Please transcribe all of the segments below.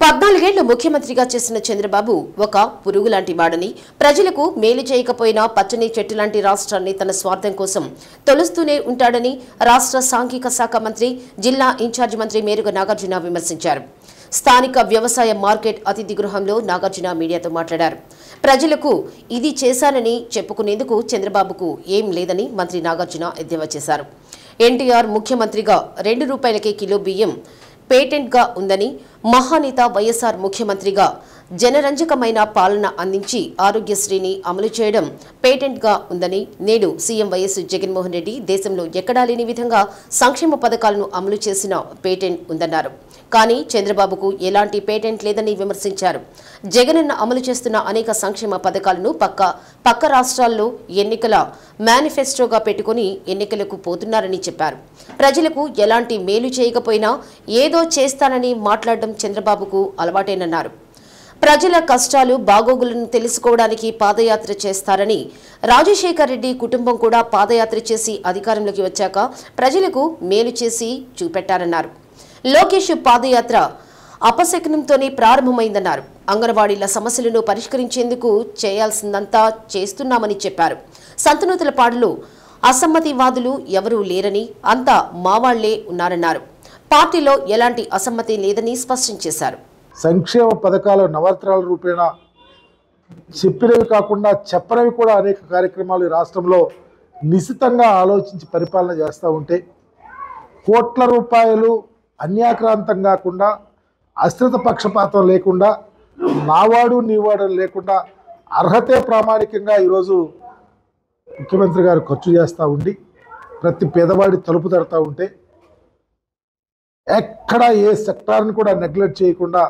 14 ఏళ్లు ముఖ్యమంత్రిగా చేసిన చంద్రబాబు ఒక పురుగు లాంటి వాడని, ప్రజలకు మేలు చేయకపోయినా పచ్చని చెట్టు లాంటి రాష్ట్రాన్ని తన స్వార్థం కోసం తొలుస్తూనే ఉంటాడని రాష్ట్ర సాంఘిక శాఖ మంత్రి, జిల్లా ఇన్ఛార్జ్ మంత్రి మేరుగ నాగార్జున విమర్శించారు. స్థానిక వ్యవసాయ మార్కెట్ అతిథి గృహంలో నాగార్జున మీడియాతో మాట్లాడారు. ప్రజలకు ఇది చేశానని చెప్పుకునేందుకు చంద్రబాబుకు ఏం లేదని మంత్రి నాగార్జున ఎద్దేవా చేశారు. ఎన్టీఆర్ ముఖ్యమంత్రిగా ₹2 కిలో బియ్యం పేటెంట్గా ఉందని, మహానేత వైఎస్ఆర్ ముఖ్యమంత్రిగా జనరంజకమైన పాలన అందించి ఆరోగ్యశ్రీని అమలు చేయడం పేటెంట్గా ఉందని, నేడు సీఎం వైఎస్ జగన్మోహన్ రెడ్డి దేశంలో ఎక్కడా లేని విధంగా సంక్షేమ పథకాలను అమలు చేసిన పేటెంట్ ఉందన్నారు. కానీ చంద్రబాబుకు ఎలాంటి పేటెంట్ లేదని విమర్శించారు. జగనన్న అమలు చేస్తున్న అనేక సంక్షేమ పథకాలను పక్క రాష్ట్రాల్లో ఎన్నికల మేనిఫెస్టోగా పెట్టుకుని ఎన్నికలకు పోతున్నారని చెప్పారు. ప్రజలకు ఎలాంటి మేలు చేయకపోయినా ఏదో చేస్తానని మాట్లాడడం చంద్రబాబుకు అలవాటేనన్నారు. ప్రజల కష్టాలు బాగోగులను తెలుసుకోవడానికి పాదయాత్ర చేస్తారని, రాజశేఖర్ రెడ్డి కుటుంబం కూడా పాదయాత్ర చేసి అధికారంలోకి వచ్చాక ప్రజలకు మేలు చేసి చూపెట్టారన్నారు. లోకేష్ పాదయాత్ర అపశకనంతోనే ప్రారంభమైందన్నారు. అంగన్వాడీల సమస్యలను పరిష్కరించేందుకు చేయాల్సిందంతా చేస్తున్నామని చెప్పారు. సంతనూతలపాడులో అసమ్మతివాదులు ఎవరూ లేరని, అంతా మావాళ్లే ఉన్నారన్నారు. పార్టీలో ఎలాంటి అసమ్మతి లేదని స్పష్టం చేశారు. సంక్షేమ పథకాలు నవరత్నాల రూపేణ చెప్పినవి కాకుండా చెప్పనివి కూడా అనేక కార్యక్రమాలు ఈ రాష్ట్రంలో నిశితంగా ఆలోచించి పరిపాలన చేస్తూ ఉంటే, కోట్ల రూపాయలు అన్యాక్రాంతం కాకుండా, అశ్రిత పక్షపాతం లేకుండా, నావాడు నీవాడు లేకుండా అర్హతే ప్రామాణికంగా ఈరోజు ముఖ్యమంత్రి గారు ఖర్చు చేస్తూ ఉండి ప్రతి పేదవాడి తలుపు తడతా ఉంటే, ఎక్కడ ఏ సెక్టార్ని కూడా నెగ్లెక్ట్ చేయకుండా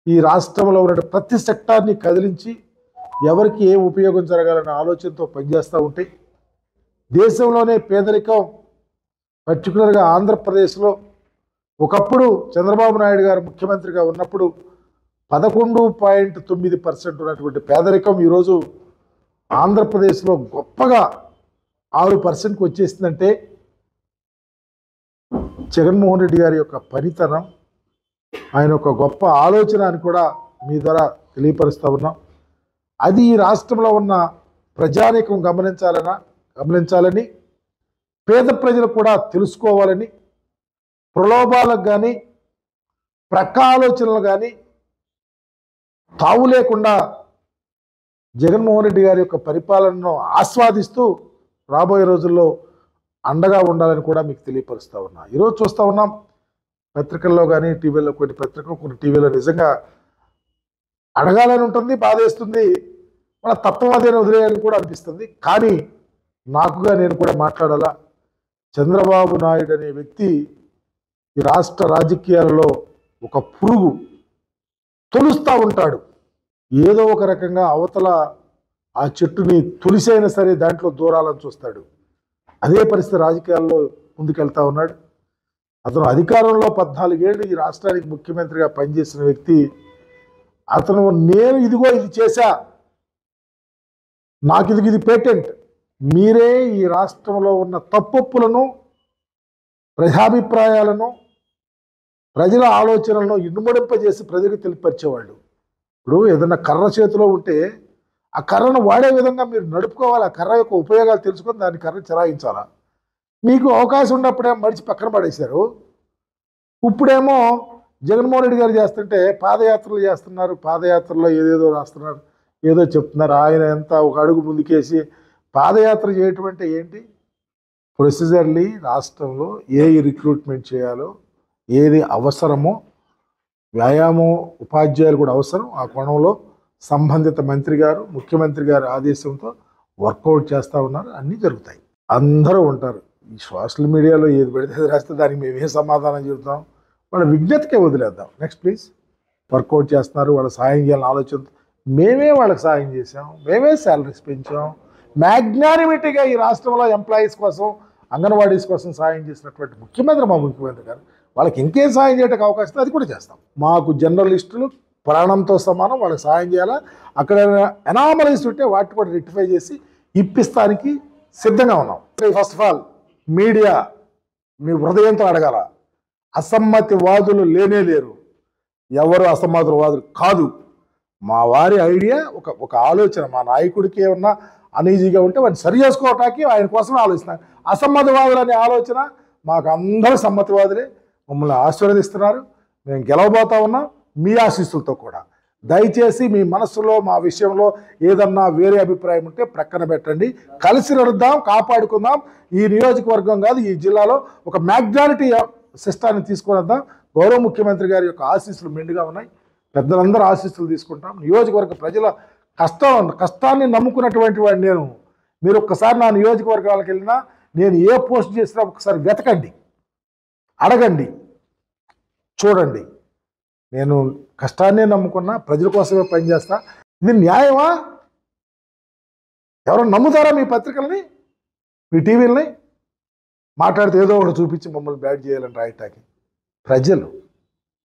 ఈ రాష్ట్రంలో ఉన్న ప్రతి సెక్టార్ని కదిలించి ఎవరికి ఏ ఉపయోగం జరగాలన్న ఆలోచనతో పనిచేస్తూ ఉంటే, దేశంలోనే పేదరికం పర్టికులర్గా ఆంధ్రప్రదేశ్లో ఒకప్పుడు చంద్రబాబు నాయుడు గారు ముఖ్యమంత్రిగా ఉన్నప్పుడు 11.9% ఉన్నటువంటి పేదరికం ఈరోజు ఆంధ్రప్రదేశ్లో గొప్పగా 6%కి వచ్చేసిందంటే జగన్మోహన్ రెడ్డి గారి యొక్క పనితనం, ఆయన ఒక గొప్ప ఆలోచన అని కూడా మీ ద్వారా తెలియపరుస్తూ ఉన్నాం. అది ఈ రాష్ట్రంలో ఉన్న ప్రజానీకం గమనించాలని, పేద ప్రజలు కూడా తెలుసుకోవాలని, ప్రలోభాలకు కానీ ప్రక్క ఆలోచనలు కానీ తావు లేకుండా జగన్మోహన్ రెడ్డి గారి యొక్క పరిపాలనను ఆస్వాదిస్తూ రాబోయే రోజుల్లో అండగా ఉండాలని కూడా మీకు తెలియపరుస్తూ ఉన్నా. ఈరోజు చూస్తూ ఉన్నాం పత్రికల్లో కానీ టీవీలో, కొన్ని టీవీలో నిజంగా అడగాలని ఉంటుంది, బాధేస్తుంది, మన తత్వవాదేని వదిలేయాలని కూడా అనిపిస్తుంది. కానీ నాకుగా నేను కూడా మాట్లాడాలా. చంద్రబాబు నాయుడు అనే వ్యక్తి ఈ రాష్ట్ర రాజకీయాలలో ఒక పురుగు, తొలుస్తూ ఉంటాడు. ఏదో ఒక రకంగా అవతల ఆ చెట్టుని తులిసైనా సరే దాంట్లో దూరాలని చూస్తాడు. అదే పరిస్థితి రాజకీయాల్లో ముందుకెళ్తా ఉన్నాడు. అతను అధికారంలో 14 ఏళ్ళు ఈ రాష్ట్రానికి ముఖ్యమంత్రిగా పనిచేసిన వ్యక్తి. అతను నేను ఇదిగో ఇది చేశా, నాకు ఇది పేటెంట్, మీరే ఈ రాష్ట్రంలో ఉన్న తప్పొప్పులను, ప్రజాభిప్రాయాలను, ప్రజల ఆలోచనలను ఇనుమడింపజేసి ప్రజలకు తెలియపరిచేవాళ్ళు. ఇప్పుడు ఏదన్నా కర్ర చేతిలో ఉంటే ఆ కర్రను వాడే విధంగా మీరు నడుపుకోవాలి. ఆ కర్ర యొక్క ఉపయోగాలు తెలుసుకొని దాన్ని కర్ర చెరాయించాలా. మీకు అవకాశం ఉన్నప్పుడేమో మడిచి పక్కన పడేశారు. ఇప్పుడేమో జగన్మోహన్ రెడ్డి గారు చేస్తుంటే పాదయాత్రలు చేస్తున్నారు, పాదయాత్రలో ఏదేదో రాస్తున్నారు, ఏదో చెప్తున్నారు. ఆయన ఎంత ఒక అడుగు ముందుకేసి పాదయాత్ర చేయటం అంటే ఏంటి? ప్రొసీజర్లీ రాష్ట్రంలో ఏ రిక్రూట్మెంట్ చేయాలో, ఏది అవసరమో, వ్యాయామం ఉపాధ్యాయులు కూడా అవసరం, ఆ కోణంలో సంబంధిత మంత్రి గారు, ముఖ్యమంత్రి గారి ఆదేశంతో వర్కౌట్ చేస్తూ ఉన్నారు. అన్నీ జరుగుతాయి, అందరూ ఉంటారు. ఈ సోషల్ మీడియాలో ఏది పెడితే రాస్తే దానికి మేము ఏ సమాధానం చెబుతాం? వాళ్ళ విజ్ఞతకే వదిలేద్దాం. Next please. వర్కౌట్ చేస్తున్నారు, వాళ్ళ సాయం చేయాలని ఆలోచన. మేమే వాళ్ళకి సాయం చేసాం, మేమే శాలరీస్ పెంచాం. మ్యాగ్నానిమిటీగా ఈ రాష్ట్రంలో ఎంప్లాయీస్ కోసం, అంగన్వాడీస్ కోసం సాయం చేసినటువంటి ముఖ్యమంత్రి మా ముఖ్యమంత్రి గారు. వాళ్ళకి ఇంకేం సాయం చేయడానికి అవకాశం అది కూడా చేస్తాం. మాకు జర్నలిస్టులు ప్రాణంతో సమానం, వాళ్ళకి సాయం చేయాలా. అక్కడ ఎనామలీస్ ఉంటే వాటిని కూడా రెక్టిఫై చేసి ఇప్పిస్తానికి సిద్ధంగా ఉన్నాం. ఫస్ట్ ఆఫ్ ఆల్ మీడియా మీ హృదయంతో అడగాల. అసమ్మతి వాదులు లేనే లేరు. ఎవరు అసమ్మతవాదులు కాదు. మా వారి ఐడియా ఒక ఆలోచన, మా నాయకుడికి ఏమన్నా అనీజీగా ఉంటే వాడిని సరి చేసుకోవటానికి ఆయన కోసమే ఆలోచిస్తున్నారు. అసమ్మతవాదులు అనే ఆలోచన మాకు అందరూ సమ్మతివాదులే. మమ్మల్ని ఆశీర్వదిస్తున్నారు. మేము గెలవబోతా ఉన్నాం మీ ఆశీస్సులతో కూడా. దయచేసి మీ మనస్సులో మా విషయంలో ఏదన్నా వేరే అభిప్రాయం ఉంటే ప్రక్కన పెట్టండి. కలిసి నడుద్దాం, కాపాడుకుందాం. ఈ నియోజకవర్గం కాదు, ఈ జిల్లాలో ఒక మ్యాగ్నారిటీ సిస్టాన్ని తీసుకొని వద్దాం. గౌరవ ముఖ్యమంత్రి గారి యొక్క ఆశీస్సులు మెండుగా ఉన్నాయి. పెద్దలందరూ ఆశీస్సులు తీసుకుంటాం. నియోజకవర్గ ప్రజల కష్టాన్ని నమ్ముకున్నటువంటి వాడిని నేను. మీరు ఒక్కసారి నా నియోజకవర్గాలకు వెళ్ళినా నేను ఏ పోస్ట్ చేసినా ఒకసారి వెతకండి, అడగండి, చూడండి. నేను కష్టాన్నే నమ్ముకున్నా, ప్రజల కోసమే పనిచేస్తా. ఇది న్యాయమా? ఎవరైనా నమ్ముతారా మీ పత్రికల్ని, మీ టీవీలని? మాట్లాడితే ఏదో ఒకటి చూపించి మమ్మల్ని బ్యాడ్ చేయాలని రాయటానికి. ప్రజలు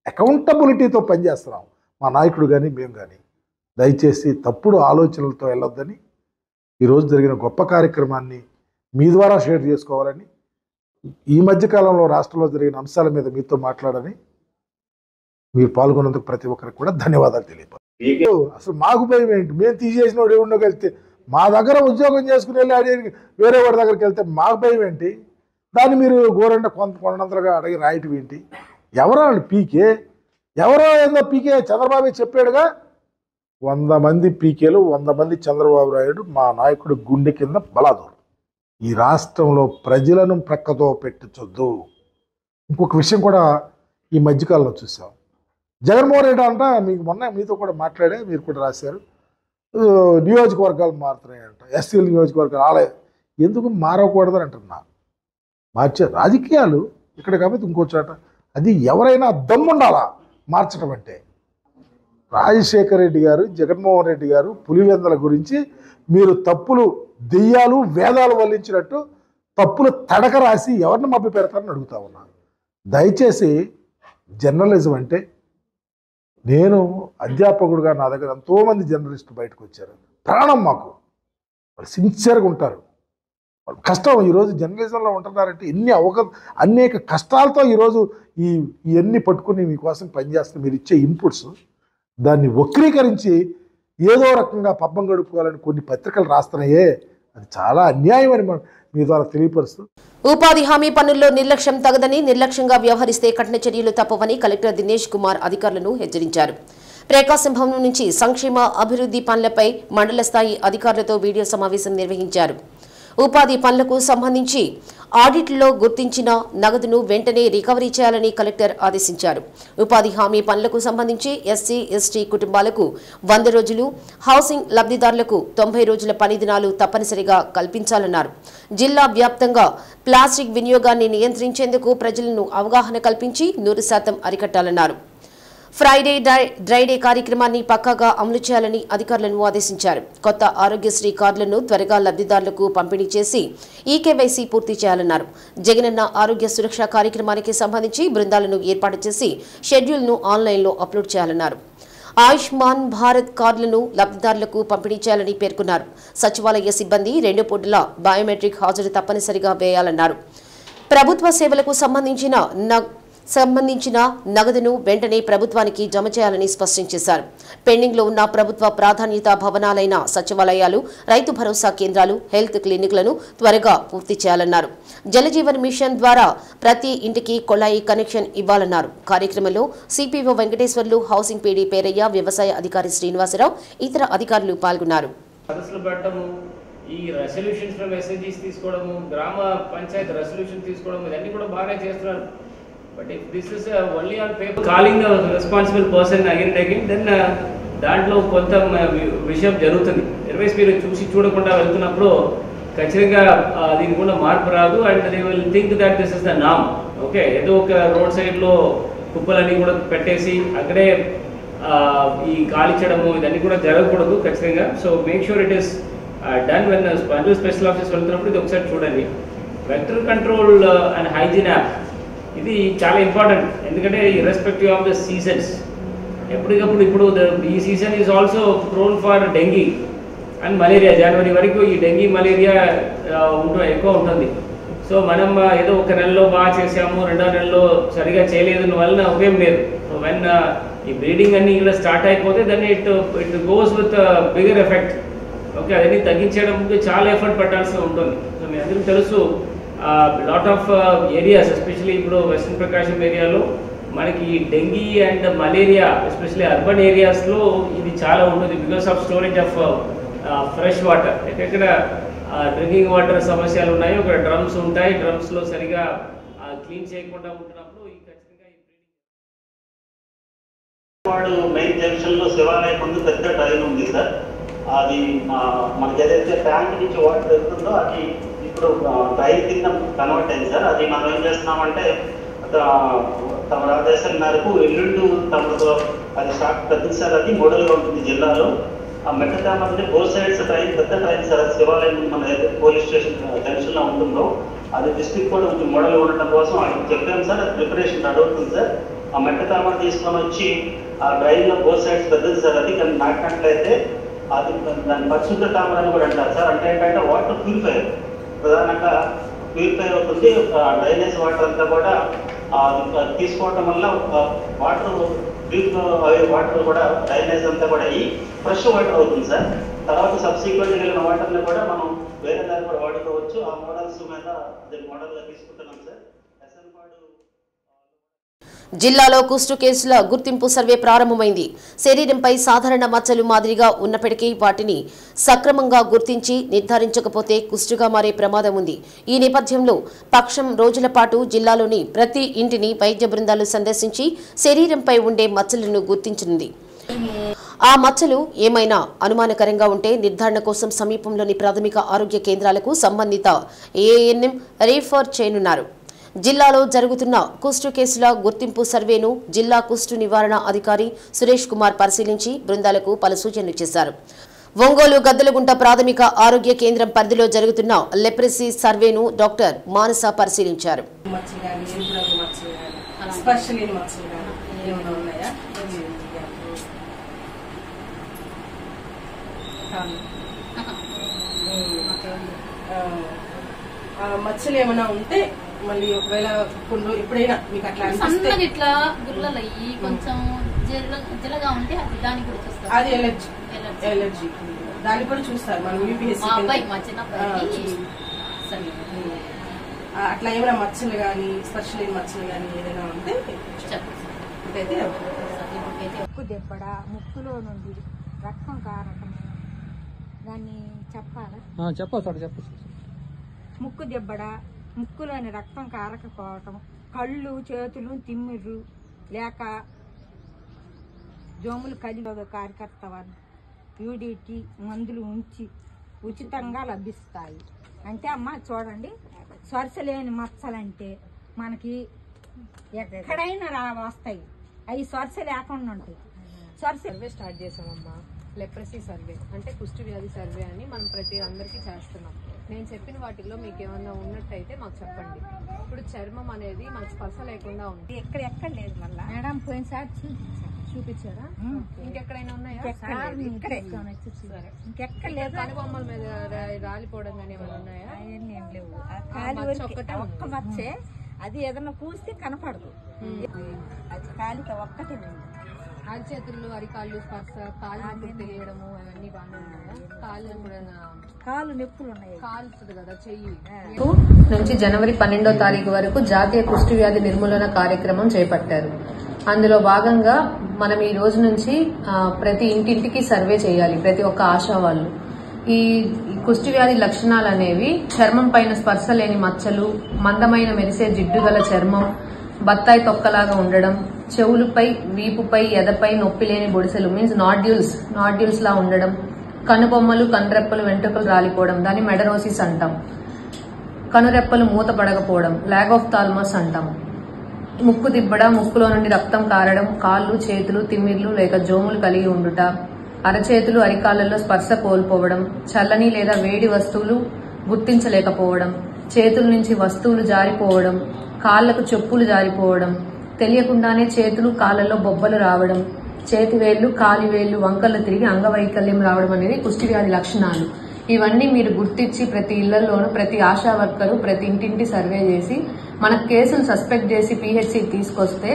అకౌంటబిలిటీతో పనిచేస్తున్నాం, మా నాయకుడు కానీ మేము కానీ. దయచేసి తప్పుడు ఆలోచనలతో వెళ్ళొద్దని, ఈరోజు జరిగిన గొప్ప కార్యక్రమాన్ని మీ ద్వారా షేర్ చేసుకోవాలని, ఈ మధ్యకాలంలో రాష్ట్రంలో జరిగిన అంశాల మీద మీతో మాట్లాడని, మీరు పాల్గొన్నందుకు ప్రతి ఒక్కరికి కూడా ధన్యవాదాలు తెలియదు. అసలు మాకు భయం ఏంటి? మేము తీసేసిన వాడు ఎవరిలోకి వెళ్తే, మా దగ్గర ఉద్యోగం చేసుకుని వెళ్ళి అడిగి వేరే వాడి దగ్గరికి వెళ్తే మాకు భయం ఏంటి? దాన్ని మీరు గోరంట కొనంతలుగా అడిగి రాయటం ఏంటి? ఎవరో వాళ్ళు పీకే, ఎవరో ఏదో పీకే. చంద్రబాబు చెప్పాడుగా, 100 మంది పీకేలు, 100 మంది చంద్రబాబు నాయుడు, మా నాయకుడు గుండె కింద బలాదూరు. ఈ రాష్ట్రంలో ప్రజలను ప్రక్కతో పెట్టొద్దు. ఇంకొక విషయం కూడా ఈ మధ్యకాలంలో చూసాం. జగన్మోహన్ రెడ్డి అంట, మీకు మొన్న మీతో కూడా మాట్లాడే, మీరు కూడా రాశారు, నియోజకవర్గాలు మారుతున్నాయంట, ఎస్సీల నియోజకవర్గాలు. అలా ఎందుకు మారకూడదని అంటున్నా. మార్చే రాజకీయాలు ఇక్కడ కాబట్టి ఇంకో చోట, అది ఎవరైనా దమ్ముండాలా మార్చడం అంటే. రాజశేఖర రెడ్డి గారు, జగన్మోహన్ రెడ్డి గారు పులివెందల గురించి మీరు తప్పులు, దెయ్యాలు, వేదాలు వల్లించినట్టు తప్పులు తడక రాసి ఎవరిని మభ్య పెడతారని అడుగుతా ఉన్నా. దయచేసి జర్నలిజం అంటే, నేను అధ్యాపకుడుగా నా దగ్గర ఎంతోమంది జర్నలిస్టులు బయటకు వచ్చారు. ప్రాణం మాకు, వాళ్ళు సిన్సియర్గా ఉంటారు. వాళ్ళు కష్టం ఈరోజు జర్నలిజంలో ఉంటున్నారంటే అనేక కష్టాలతో ఈరోజు ఇవన్నీ పట్టుకుని మీకోసం పనిచేస్తున్న మీరు ఇచ్చే ఇన్పుట్స్, దాన్ని వక్రీకరించి ఏదో రకంగా పబ్బం గడుపుకోవాలని కొన్ని పత్రికలు రాస్తున్నాయే, అది చాలా అన్యాయం అని మీ ద్వారా తెలియపరుస్తూ. ఉపాధి హామీ పనుల్లో నిర్లక్ష్యం తగదని, నిర్లక్ష్యంగా వ్యవహరిస్తే కఠిన చర్యలు తప్పవని కలెక్టర్ దినేష్ కుమార్ అధికారులను హెచ్చరించారు. ప్రకాశం భవనం నుంచి సంక్షేమ అభివృద్ధి పనులపై మండల స్థాయి అధికారులతో వీడియో సమావేశం నిర్వహించారు. ఉపాధి పనులకు సంబంధించి ఆడిట్లో గుర్తించిన నగదును వెంటనే రికవరీ చేయాలని కలెక్టర్ ఆదేశించారు. ఉపాధి హామీ పనులకు సంబంధించి ఎస్సీ, ఎస్టీ కుటుంబాలకు 100 రోజులు, హౌసింగ్ లబ్ధిదారులకు 90 రోజుల పని దినాలు తప్పనిసరిగా కల్పించాలన్నారు. జిల్లా వ్యాప్తంగా ప్లాస్టిక్ వినియోగాన్ని నియంత్రించేందుకు ప్రజలను అవగాహన కల్పించి 100% అరికట్టాలన్నారు. ఫ్రైడే డ్రై డే కార్యక్రమాన్ని పక్కాగా అమలు చేయాలని అధికారులను ఆదేశించారు. కొత్త ఆరోగ్యశ్రీ కార్డులను త్వరగా లబ్ధిదారులకు పంపిణీ చేసి ఈకేవైసీ పూర్తి చేయాలన్నారు. జగనన్న ఆరోగ్య సురక్ష కార్యక్రమానికి సంబంధించి బృందాలను ఏర్పాటు చేసి షెడ్యూల్ను ఆన్లైన్లో అప్లోడ్ చేయాలన్నారు. ఆయుష్మాన్ భారత్ కార్డులను లబ్ధిదారులకు పంపిణీ చేయాలని పేర్కొన్నారు. సచివాలయ సిబ్బంది 2 పూటల బయోమెట్రిక్ హాజరు తప్పనిసరిగా వేయాలన్నారు. ప్రభుత్వ సేవలకు సంబంధించిన నగదును వెంటనే ప్రభుత్వానికి జమ చేయాలని స్పష్టం చేశారు. పెండింగ్లో ఉన్న ప్రభుత్వ ప్రాధాన్యత భవనాలైన సచివాలయాలు, రైతు భరోసా కేంద్రాలు, హెల్త్ క్లినిక్లను త్వరగా పూర్తి చేయాలన్నారు. జలజీవన్ మిషన్ ద్వారా ప్రతి ఇంటికి కొళాయి కనెక్షన్ ఇవ్వాలన్నారు. కార్యక్రమంలో CPO Venkateswarlu, housing PD Perayya, వ్యవసాయ అధికారి శ్రీనివాసరావు, ఇతర అధికారులు పాల్గొన్నారు. ఈ రెసల్యూషన్స్ ఫ్రమ్ ఎస్ఎస్జీస్ తీసుకోవడము, గ్రామ పంచాయత్ రెసల్యూషన్ తీసుకోవడం, ఇవన్నీ కూడా బాగానే చేస్తున్నారు. But if this is only on paper, calling the responsible person again, then దాంట్లో కొంత విషయం జరుగుతుంది. ఎర్వైస్ మీరు చూడకుండా వెళ్తున్నప్పుడు ఖచ్చితంగా దీని కూడా మార్పు రాదు. And they will think that this is the నామ్. ఓకే, ఏదో ఒక రోడ్ సైడ్లో కుప్పలన్నీ కూడా పెట్టేసి అక్కడే ఈ కాల్చడము ఇదన్నీ కూడా జరగకూడదు ఖచ్చితంగా. So make sure it is done when special office వెళ్తున్నప్పుడు ఇది ఒకసారి చూడండి. Vector control and hygiene app ఇది చాలా ఇంపార్టెంట్. ఎందుకంటే ఇర్రెస్పెక్టివ్ ఆఫ్ ద సీజన్స్, ఎప్పటికప్పుడు ఇప్పుడు ఈ season is also prone for dengue and malaria. జనవరి వరకు ఈ డెంగీ మలేరియా ఎక్కువ ఉంటుంది. సో మనం ఏదో ఒక నెలలో బాగా చేసాము, 2వ నెలలో సరిగా చేయలేదు వలన ఉపయోగం లేదు. సో వెన్ ఈ బ్రీడింగ్ అన్ని ఇక్కడ స్టార్ట్ అయిపోతే దాన్ని it goes with bigger effect. Okay, అదన్నీ తగ్గించడానికి చాలా ఎఫర్ట్ పెట్టాల్సి ఉంటుంది. సో మీ అందరికీ తెలుసు లాట్ ఆఫ్ ఏరియాస్, ఎస్పెషల్లీ ఇప్పుడు వెస్టర్న్ ప్రకాశం ఏరియాలో మనకి dengue and malaria especially urban ఏరియాస్లో ఇది చాలా ఉంటుంది because of storage of fresh water. ఎక్కడ డ్రింకింగ్ వాటర్ సమస్యలు ఉన్నాయో అక్కడ డ్రమ్స్ ఉంటాయి, డ్రమ్స్లో సరిగా క్లీన్ చేయకుండా ఉంటున్నప్పుడు ఈ ఖచ్చితంగా ఈ వాడు మెయిన్ జంక్షన్లో శివాలయం ముందు పెద్ద డ్రైన్ ఉంది సార్. అది మనకి ఏదైతే ట్యాంక్ నుంచి వాటర్ వెళ్తుందో అది ఇప్పుడు డ్రైన్ కింద కన్వర్ట్ అయింది సార్. అది మనం ఏం చేస్తున్నామంటే తమ ఆదేశం మేరకు ఎల్లుండి తమతో అది స్టార్ట్ పెద్దది సార్. అది మోడల్గా ఉంటుంది జిల్లాలో. ఆ మెట్టదామ అంటే బోత్ సైడ్స్ ట్రైన్, పెద్ద ట్రైన్ సార్. అది శివాలయం మన పోలీస్ స్టేషన్ జంక్షన్లో ఉంటుందో అది డిస్ట్రిక్ట్ కూడా మోడల్ ఉండటం కోసం అది చెప్పాము సార్. అది ప్రిపరేషన్ అడుగుతుంది సార్. ఆ మెట్టదామ తీసుకొని వచ్చి ఆ ట్రైన్లో బోత్ సైడ్స్ పెద్దది సార్. అది కానీ నాటినట్లయితే అది దాన్ని పరిశుద్ధ తామర అని కూడా అంటారు సార్. అంటే ఏంటంటే వాటర్ ప్యూరిఫైర్, ప్రధానంగా ప్యూరిఫైర్ అవుతుంది. డ్రైనేజ్ వాటర్ అంతా కూడా తీసుకోవటం వల్ల వాటర్ వాటర్ కూడా డ్రైనేజ్ అంతా కూడా అయ్యి ఫ్రెష్ వాటర్ అవుతుంది సార్. తర్వాత సబ్సిక్వెంట్ వెళ్ళిన వాటర్ని కూడా మనం వేరే దాన్ని కూడా వాడుకోవచ్చు. ఆ మోడల్స్ మీద మోడల్గా తీసుకుంటున్నాం సార్. జిల్లాలో కుష్టు కేసుల గుర్తింపు సర్వే ప్రారంభమైంది. శరీరంపై సాధారణ మచ్చలు మాదిరిగా ఉన్నప్పటికీ వాటిని సక్రమంగా గుర్తించి నిర్ధారించకపోతే కుష్టుగా మారే ప్రమాదం ఉంది. ఈ నేపథ్యంలో పక్షం రోజుల పాటు జిల్లాలోని ప్రతి ఇంటిని వైద్య బృందాలు సందర్శించి శరీరంపై ఉండే మచ్చలను గుర్తించనుంది. ఆ మచ్చలు ఏమైనా అనుమానకరంగా ఉంటే నిర్ధారణ కోసం సమీపంలోని ప్రాథమిక ఆరోగ్య కేంద్రాలకు సంబంధిత ఏఎన్ఎం రిఫర్ చేయనున్నారు. జిల్లాలో జరుగుతున్న కుష్టు కేసుల గుర్తింపు సర్వేను జిల్లా కుష్టు నివారణ అధికారి సురేష్ కుమార్ పరిశీలించి బృందాలకు పలు సూచనలు చేశారు. ఒంగోలు గద్దలగుంట ప్రాథమిక ఆరోగ్య కేంద్రం పరిధిలో జరుగుతున్న లెప్రసీ సర్వేను డాక్టర్ మానస పరిశీలించారు. మచ్చలు ఏమైనా ఉంటే మళ్ళీ ఒకవేళ కొన్ని ఎప్పుడైనా మీకు అట్లా అనిపిస్తే ఇట్లా గుర్రలు అయ్యి కొంచెం జిల్లగా ఉంటే అది దానికి కూడా చూస్తారు. అది ఎలర్జీ దాన్ని కూడా చూస్తారు. మనం యూపీఎస్సీ అట్లా ఏమైనా మచ్చలు కానీ స్పర్శ లేని మచ్చలు కానీ ఏదైనా ఉంటే ముక్కు దెబ్బడ, ముక్కులో నుండి రక్తం కారటం, దాన్ని చెప్పాలా? చెప్పచ్చు. ముక్కు దెబ్బడ, ముక్కులోని రక్తం కారకపోవటం, కళ్ళు చేతులు తిమ్మిర్రు లేక జోములు కలిగి కార్యకర్త వారు యూడిటీ మందులు ఉంచి ఉచితంగా లభిస్తాయి. అంటే అమ్మ చూడండి, స్పర్శ లేని మచ్చలంటే మనకి ఎక్కడైనా వస్తాయి, అవి స్పర్శ లేకుండా ఉంటాయి. సర్వే స్టార్ట్ చేసామమ్మా. లెప్రసీ సర్వే అంటే కుష్టు వ్యాధి సర్వే అని మనం ప్రతి అందరికీ చేస్తున్నాం. నేను చెప్పిన వాటిల్లో మీకు ఏమన్నా ఉన్నట్టయితే మాకు చెప్పండి. ఇప్పుడు చర్మం అనేది మనకు స్పర్శ లేకుండా ఉంది. ఎక్కడ లేదు. మళ్ళీ మేడం పోయినసారి చూపించారా? ఇంకెక్కడైనా ఉన్నాయా? ఇంకెక్కడ లేదు. కనుబొమ్మల మీద రాలిపోవడం కానీ ఏమైనా ఉన్నాయా? ఏం లేవు. ఒక్క మచ్చే, అది ఏదన్నా పూస్తే కనపడదు. అది కాలిక ఒక్కటే ఉంది. అరిచేతులు, అరికాళ్ళు స్పర్శ, కాళ్ళు తెలియడము అవన్నీ బాగానే ఉన్నాయా? కాళ్ళు కూడా కాళ్ళు నొప్పులు ఉన్నాయి. కాలుతుంది కదా చెయ్యి. నుంచి జనవరి 12వ తారీఖు వరకు జాతీయ కుష్టు వ్యాధి నిర్మూలన కార్యక్రమం చేపట్టారు. అందులో భాగంగా మనం ఈ రోజు నుంచి ప్రతి ఇంటింటికి సర్వే చేయాలి, ప్రతి ఒక్క ఆశా వాళ్ళు. ఈ కుష్టు వ్యాధి లక్షణాలు అనేవి చర్మం పైన స్పర్శ లేని మచ్చలు, మందమైన మెరిసే జిడ్డు గల చర్మం, బత్తాయి తొక్కలాగా ఉండడం, చెవులపై, వీపుపై, ఎదపై నొప్పి లేని బొడిసెలు మీన్స్ నాడ్యూల్స్ లా ఉండడం, కనుబొమ్మలు, కనురెప్పలు, వెంట్రుకలు రాలిపోవడం, దాన్ని మెడరోసిస్ అంటాం. కనురెప్పలు మూత పడకపోవడం లాగ్ ఆఫ్ థాల్మస్ అంటాం. ముక్కు దిబ్బడ, ముక్కులో నుండి రక్తం కారడం, కాళ్ళు, చేతులు, తిమ్మిర్లు లేక జోములు కలిగి ఉండుట, అరచేతులు, అరికాళ్లలో స్పర్శ కోల్పోవడం, చల్లని లేదా వేడి వస్తువులు గుర్తించలేకపోవడం, చేతుల నుంచి వస్తువులు జారిపోవడం, కాళ్లకు చెప్పులు జారిపోవడం, తెలియకుండానే చేతులు, కాళ్లలో బొబ్బలు రావడం, చేతివేళ్లు, కాలివేళ్లు వంకర్లు తిరిగి అంగవైకల్యం రావడం అనేది కుష్టు వ్యాధి లక్షణాలు. ఇవన్నీ మీరు గుర్తించి ప్రతి ఇళ్లలోనూ ప్రతి ఆశా వర్కరు ప్రతి ఇంటింటి సర్వే చేసి మనకు కేసులు సస్పెక్ట్ చేసి పిహెచ్సి తీసుకొస్తే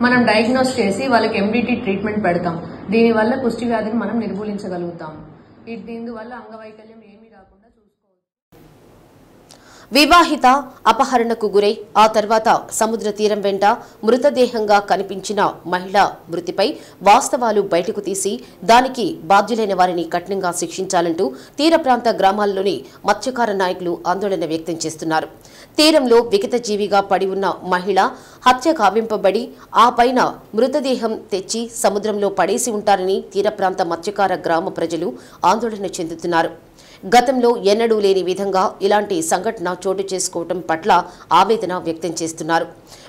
మనం డయాగ్నోస్ చేసి వాళ్ళకి ఎండిటీ ట్రీట్మెంట్ పెడతాం. దీనివల్ల కుష్టి వ్యాధిని మనం నిర్మూలించగలుగుతాం. దీనివల్ల అంగవైకల్యం ఏమీ రాకుండా చూసుకోవచ్చు. వివాహిత అపహరణకు గురై ఆ తర్వాత సముద్ర తీరం వెంట మృతదేహంగా కనిపించిన మహిళ మృతిపై వాస్తవాలు బయటకు తీసి దానికి బాధ్యులైన వారిని కఠినంగా శిక్షించాలంటూ తీర ప్రాంత గ్రామాల్లోని మత్స్యకార నాయకులు ఆందోళన వ్యక్తం చేస్తున్నారు. తీరంలో వికటజీవిగా పడి ఉన్న మహిళ హత్య కావింపబడి ఆ పైన మృతదేహం తెచ్చి సముద్రంలో పడేసి ఉంటారని తీర ప్రాంత మత్స్యకార గ్రామ ప్రజలు ఆందోళన చెందుతున్నారు. గతంలో ఎన్నడూ లేని విధంగా ఇలాంటి సంఘటన చోటు చేసుకోవడం పట్ల ఆవేదన వ్యక్తం చేస్తున్నారు.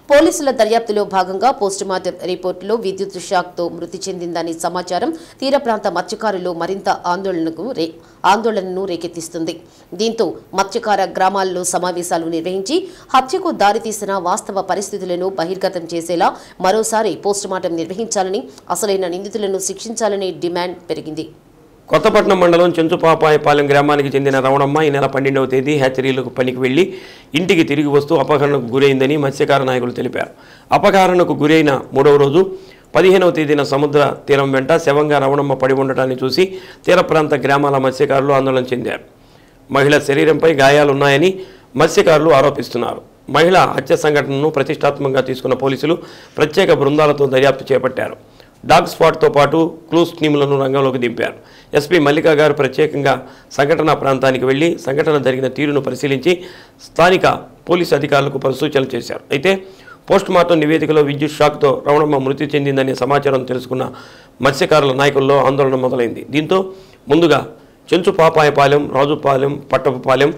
పోలీసుల దర్యాప్తులో భాగంగా పోస్టుమార్టం రిపోర్టులో విద్యుత్ షాక్తో మృతి చెందిందని సమాచారం తీర ప్రాంత మత్స్యకారులు మరింత ఆందోళనను రేకెత్తిస్తుంది. దీంతో మత్స్యకార గ్రామాల్లో సమావేశాలు నిర్వహించి హత్యకు దారితీసిన వాస్తవ పరిస్థితులను బహిర్గతం చేసేలా మరోసారి పోస్టుమార్టం నిర్వహించాలని, అసలైన నిందితులను శిక్షించాలనే డిమాండ్ పెరిగింది. కొత్తపట్నం మండలం చెంచుపాపాయపాలెం గ్రామానికి చెందిన రమణమ్మ ఈ నెల 12వ తేదీ హ్యాచరీలకు పనికి వెళ్లి ఇంటికి తిరిగి వస్తూ అపహరణకు గురైందని మత్స్యకార నాయకులు తెలిపారు. అపహరణకు గురైన 3వ రోజు 15వ తేదీన సముద్ర తీరం వెంట శవంగా రమణమ్మ పడి ఉండటాన్ని చూసి తీర ప్రాంత గ్రామాల మత్స్యకారులు ఆందోళన చెందారు. మహిళ శరీరంపై గాయాలున్నాయని మత్స్యకారులు ఆరోపిస్తున్నారు. మహిళ హత్య సంఘటనను ప్రతిష్టాత్మకంగా తీసుకున్న పోలీసులు ప్రత్యేక బృందాలతో దర్యాప్తు చేపట్టారు. డాగ్ స్పాట్తో పాటు క్లూస్ టీములను రంగంలోకి దింపారు. ఎస్పీ మల్లికా గారు ప్రత్యేకంగా సంఘటనా ప్రాంతానికి వెళ్లి సంఘటన జరిగిన తీరును పరిశీలించి స్థానిక పోలీసు అధికారులకు సూచనలు చేశారు. అయితే పోస్టుమార్టం నివేదికలో విద్యుత్ షాక్తో రమణమ్మ మృతి చెందిందనే సమాచారం తెలుసుకున్న మత్స్యకారుల నాయకుల్లో ఆందోళన మొదలైంది. దీంతో ముందుగా చెంచుపాపాయపాలెం, రాజుపాలెం, పట్టపుపాలెం,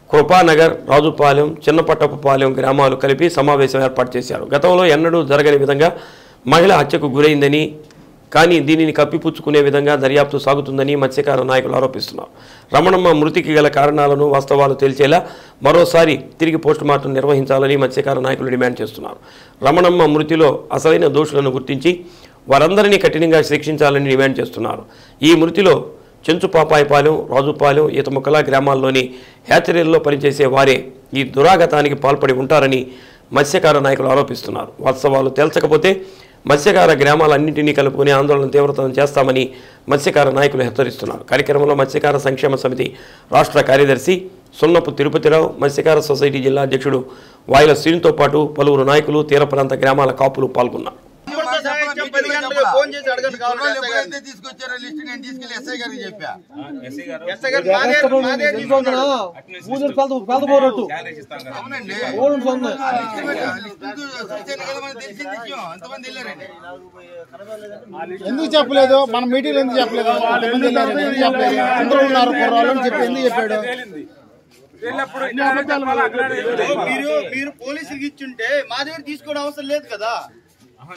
కృపానగర్, రాజుపాలెం, చిన్నపట్టపుపాలెం గ్రామాలు కలిపి సమావేశం ఏర్పాటు చేశారు. గతంలో ఎన్నడూ జరగని విధంగా మహిళ హత్యకు గురైందని, కానీ దీనిని కప్పిపుచ్చుకునే విధంగా దర్యాప్తు సాగుతుందని మత్స్యకార నాయకులు ఆరోపిస్తున్నారు. రమణమ్మ మృతికి గల కారణాలను, వాస్తవాలు తేల్చేలా మరోసారి తిరిగి పోస్టుమార్టం నిర్వహించాలని మత్స్యకార నాయకులు డిమాండ్ చేస్తున్నారు. రమణమ్మ మృతిలో అసలైన దోషులను గుర్తించి వారందరినీ కఠినంగా శిక్షించాలని డిమాండ్ చేస్తున్నారు. ఈ మృతిలో చెంచుపాపాయపాలెం, రాజుపాలెం, ఈతముక్కల గ్రామాల్లోని హ్యాచరీల్లో పనిచేసే వారే ఈ దురాగతానికి పాల్పడి ఉంటారని మత్స్యకార నాయకులు ఆరోపిస్తున్నారు. వాస్తవాలు తేల్చకపోతే మత్స్యకార గ్రామాలన్నింటినీ కలుపుకునే ఆందోళన తీవ్రతరం చేస్తామని మత్స్యకార నాయకులు హెచ్చరిస్తున్నారు. కార్యక్రమంలో మత్స్యకార సంక్షేమ సమితి రాష్ట్ర కార్యదర్శి సున్నపు తిరుపతిరావు, మత్స్యకార సొసైటీ జిల్లా అధ్యక్షుడు వాయిల శ్రీనితో పాటు పలువురు నాయకులు, తీర ప్రాంత గ్రామాల కాపులు పాల్గొన్నారు. తీసుకొచ్చారో లిస్ట్ నేను తీసుకెళ్లి ఎస్ఐ గారికి చెప్పా. ఎందుకు చెప్పలేదు? మన మీటింగ్ ఎందుకు చెప్పలేదు? అందరూ ఉన్నారు కుర్రాళ్ళు అని చెప్పి ఎందుకు చెప్పాడు? మీరు పోలీసులకు ఇచ్చుంటే మా దగ్గర తీసుకోవడం అవసరం లేదు కదా.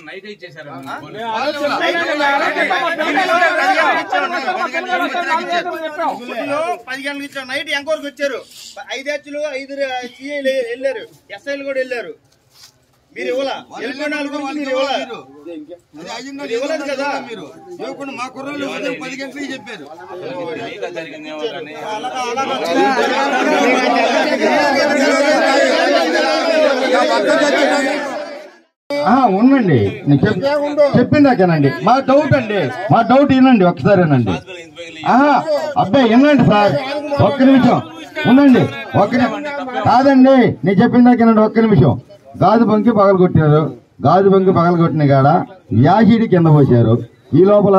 నైట్ ఇచ్చేసారు. 10 గంటలకు ఇచ్చారు. నైట్ ఎంక్వైరీకి వచ్చారు. 5 హెచ్లు 5 సిఐలు వెళ్ళారు, ఎస్ఐలు కూడా వెళ్ళారు. మీరు ఇవ్వలా? ఇవ్వలేదు కదా. మీరు ఇవ్వకుండా మా కుర్రాళ్ళు 10 గంటలకి చెప్పారు. ఉండండి, చెప్పిందాకేనండి. మా డౌట్ అండి, మా డౌట్ వినండి ఒకసారేనండి. అబ్బాయి వినండి సార్, ఒక్క నిమిషం ఉండండి. కాదండి, నేను చెప్పిందాకేనండి, ఒక్క నిమిషం. గాజు బంకి పగలగొట్టారు. గాజు బంకి పగలగొట్టిన కాడ యాసిడ్ కింద పోసారు. ఈ లోపల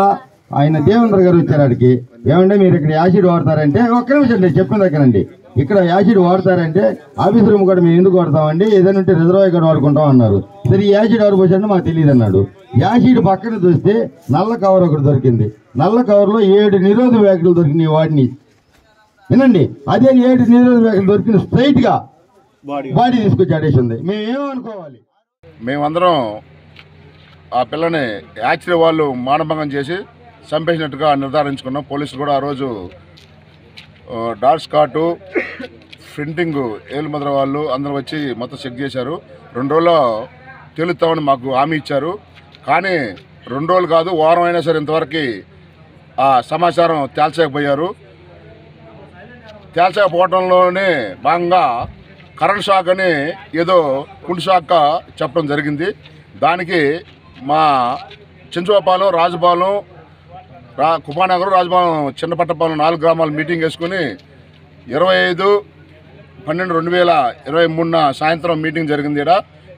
ఆయన దేవేంద్ర గారు వచ్చారాడికి, ఏమంటే మీరు ఇక్కడ యాసిడ్ వాడతారంటే, ఒక్క నిమిషం నేను చెప్పిందాకేనండి, ఇక్కడ యాసిడ్ వాడతారంటే ఆఫీస్ రూమ్ కూడా మేము ఎందుకు వాడతామండి, ఏదైనా ఉంటే రిజర్వాయర్ కూడా వాడుకుంటాం అన్నారు. సరే ఈ యాసిడ్ ఎవరు పోసాడో మాకు తెలియదు అన్నాడు. యాసిడ్ పక్కన చూస్తే నల్ల కవర్ ఒకటి దొరికింది. నల్ల కవర్ లో 7 నిరోధక వ్యాఖ్యలు దొరికినాయి. వాడిని వినండి, అదే 7 నిరోధక వ్యాఖ్యలు దొరికిన స్ట్రైట్ గా బాడీ తీసుకొచ్చి ఆడేసింది. మేమేమనుకోవాలి? మేమందరం ఆ పిల్లని యాక్చువల్ వాళ్ళు మానభంగం చేసి చంపేసినట్టుగా నిర్ధారించుకున్నాం. పోలీసులు కూడా ఆ రోజు డాట్ స్కాటు, ప్రింటింగ్, ఏలుమద్ర వాళ్ళు అందరూ వచ్చి మొత్తం చెక్ చేశారు. 2 రోజుల్లో తేలుతామని మాకు హామీ ఇచ్చారు. కానీ 2 రోజులు కాదు, వారం అయినా సరే ఇంతవరకు ఆ సమాచారం తేల్చకపోయారు. తేల్చకపోవడంలోనే భాగంగా కరెంట్ షాక్ అని ఏదో కుండు షాక్ చెప్పడం జరిగింది. దానికి మా చెంచువాపాలెం, రాజుపాలెం, కుపానగరం, రాజుపాలెం, చిన్నపట్టపాలెం 4 గ్రామాలు మీటింగ్ వేసుకుని 25/12/2023 సాయంత్రం మీటింగ్ జరిగింది.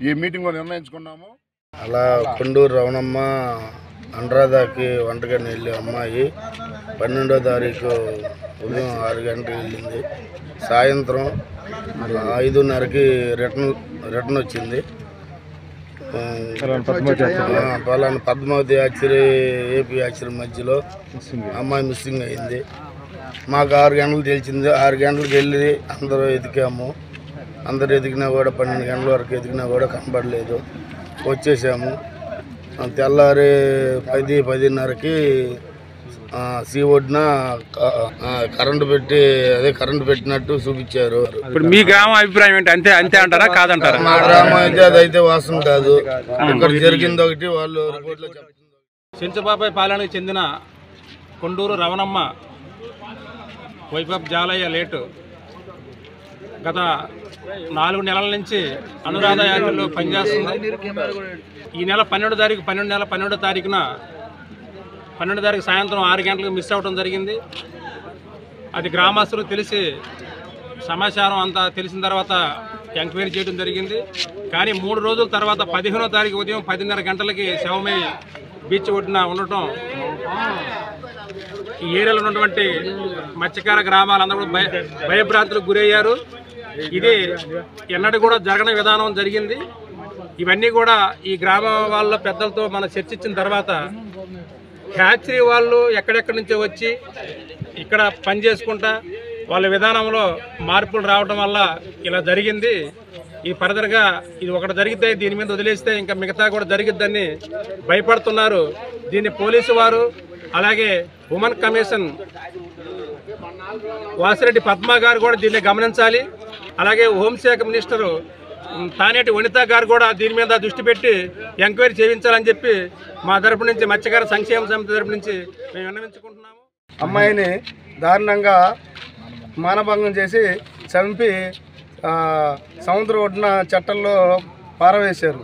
ఈ మీటింగ్లో నిర్ణయించుకున్నాము. అలా కొండూరు రవణమ్మ అనురాధకి వంటగని వెళ్ళే అమ్మాయి 12వ తారీఖు ఉదయం 6 గంటలకు వెళ్ళింది. సాయంత్రం 5:30కి రిటర్న్ వచ్చింది. పలానా పద్మావతి యాచరీ, ఏపీ యాచరీ మధ్యలో అమ్మాయి మిస్సింగ్ అయింది. మాకు 6 గంటలు తెలిసింది. 6 గంటలకు వెళ్ళి అందరూ ఎతికాము. అందరు ఎతికినా కూడా 12 గంటల వరకు ఎతికినా కూడా కనపడలేదు. వచ్చేసాము. తెల్లారి 10-10:30కి సీఓడిన కరెంటు పెట్టి కరెంటు పెట్టినట్టు చూపించారు. ఇప్పుడు మీ గ్రామం అభిప్రాయం ఏంటి? అంతే అంటారా కాదంటారా? మా గ్రామం అయితే అదైతే వాస్తవం కాదు. ఇక్కడ జరిగింది ఒకటి, వాళ్ళు రిపోర్ట్లో చెప్తున్నారు. చెంచుపాపాయి పాలనకు చెందిన Konduru Ravanamma wife of Jalaiah late గత 4 నెలల నుంచి అనురాధ యాత్రలో పనిచేస్తుంది. ఈ నెల 12వ తారీఖున 12వ తారీఖు సాయంత్రం 6 గంటలకు మిస్ అవ్వడం జరిగింది. అది గ్రామస్తులు తెలిసి సమాచారం అంతా తెలిసిన తర్వాత ఎంక్వైరీ చేయడం జరిగింది. కానీ 3 రోజుల తర్వాత 15వ తారీఖు ఉదయం 10:30 గంటలకి శవమై బీచ్ ఒడ్డున ఉండటం ఈ ఏరియాలో ఉన్నటువంటి మత్స్యకార గ్రామాలందరూ కూడా భయభ్రాంతులకు గురయ్యారు. ఇది ఎన్నడూ కూడా జరగని విధానం జరిగింది. ఇవన్నీ కూడా ఈ గ్రామ వాళ్ళ పెద్దలతో మనం చర్చించిన తర్వాత హ్యాచరీ వాళ్ళు ఎక్కడెక్కడి నుంచో వచ్చి ఇక్కడ పని చేసుకుంటా వాళ్ళ విధానంలో మార్పులు రావడం వల్ల ఇలా జరిగింది. ఈ ఫర్దర్గా ఇది ఒకటి జరిగితే దీని మీద వదిలేస్తే ఇంకా మిగతా కూడా జరిగిద్దని భయపడుతున్నారు. దీన్ని పోలీసు వారు అలాగే ఉమెన్ కమిషన్ వాసిరెడ్డి పద్మ గారు కూడా దీన్ని గమనించాలి. అలాగే హోంశాఖ మినిస్టరు తానేటి వనిత గారు కూడా దీని మీద దృష్టి పెట్టి ఎంక్వైరీ చేయించాలని చెప్పి మా తరపు నుంచి మత్స్యకార సంక్షేమ సమితి తరపు నుంచి మేము విన్నవించుకుంటున్నాము. అమ్మాయిని దారుణంగా మానభంగం చేసి చంపి సముద్ర ఒడ్డున చట్టంలో పారవేశారు.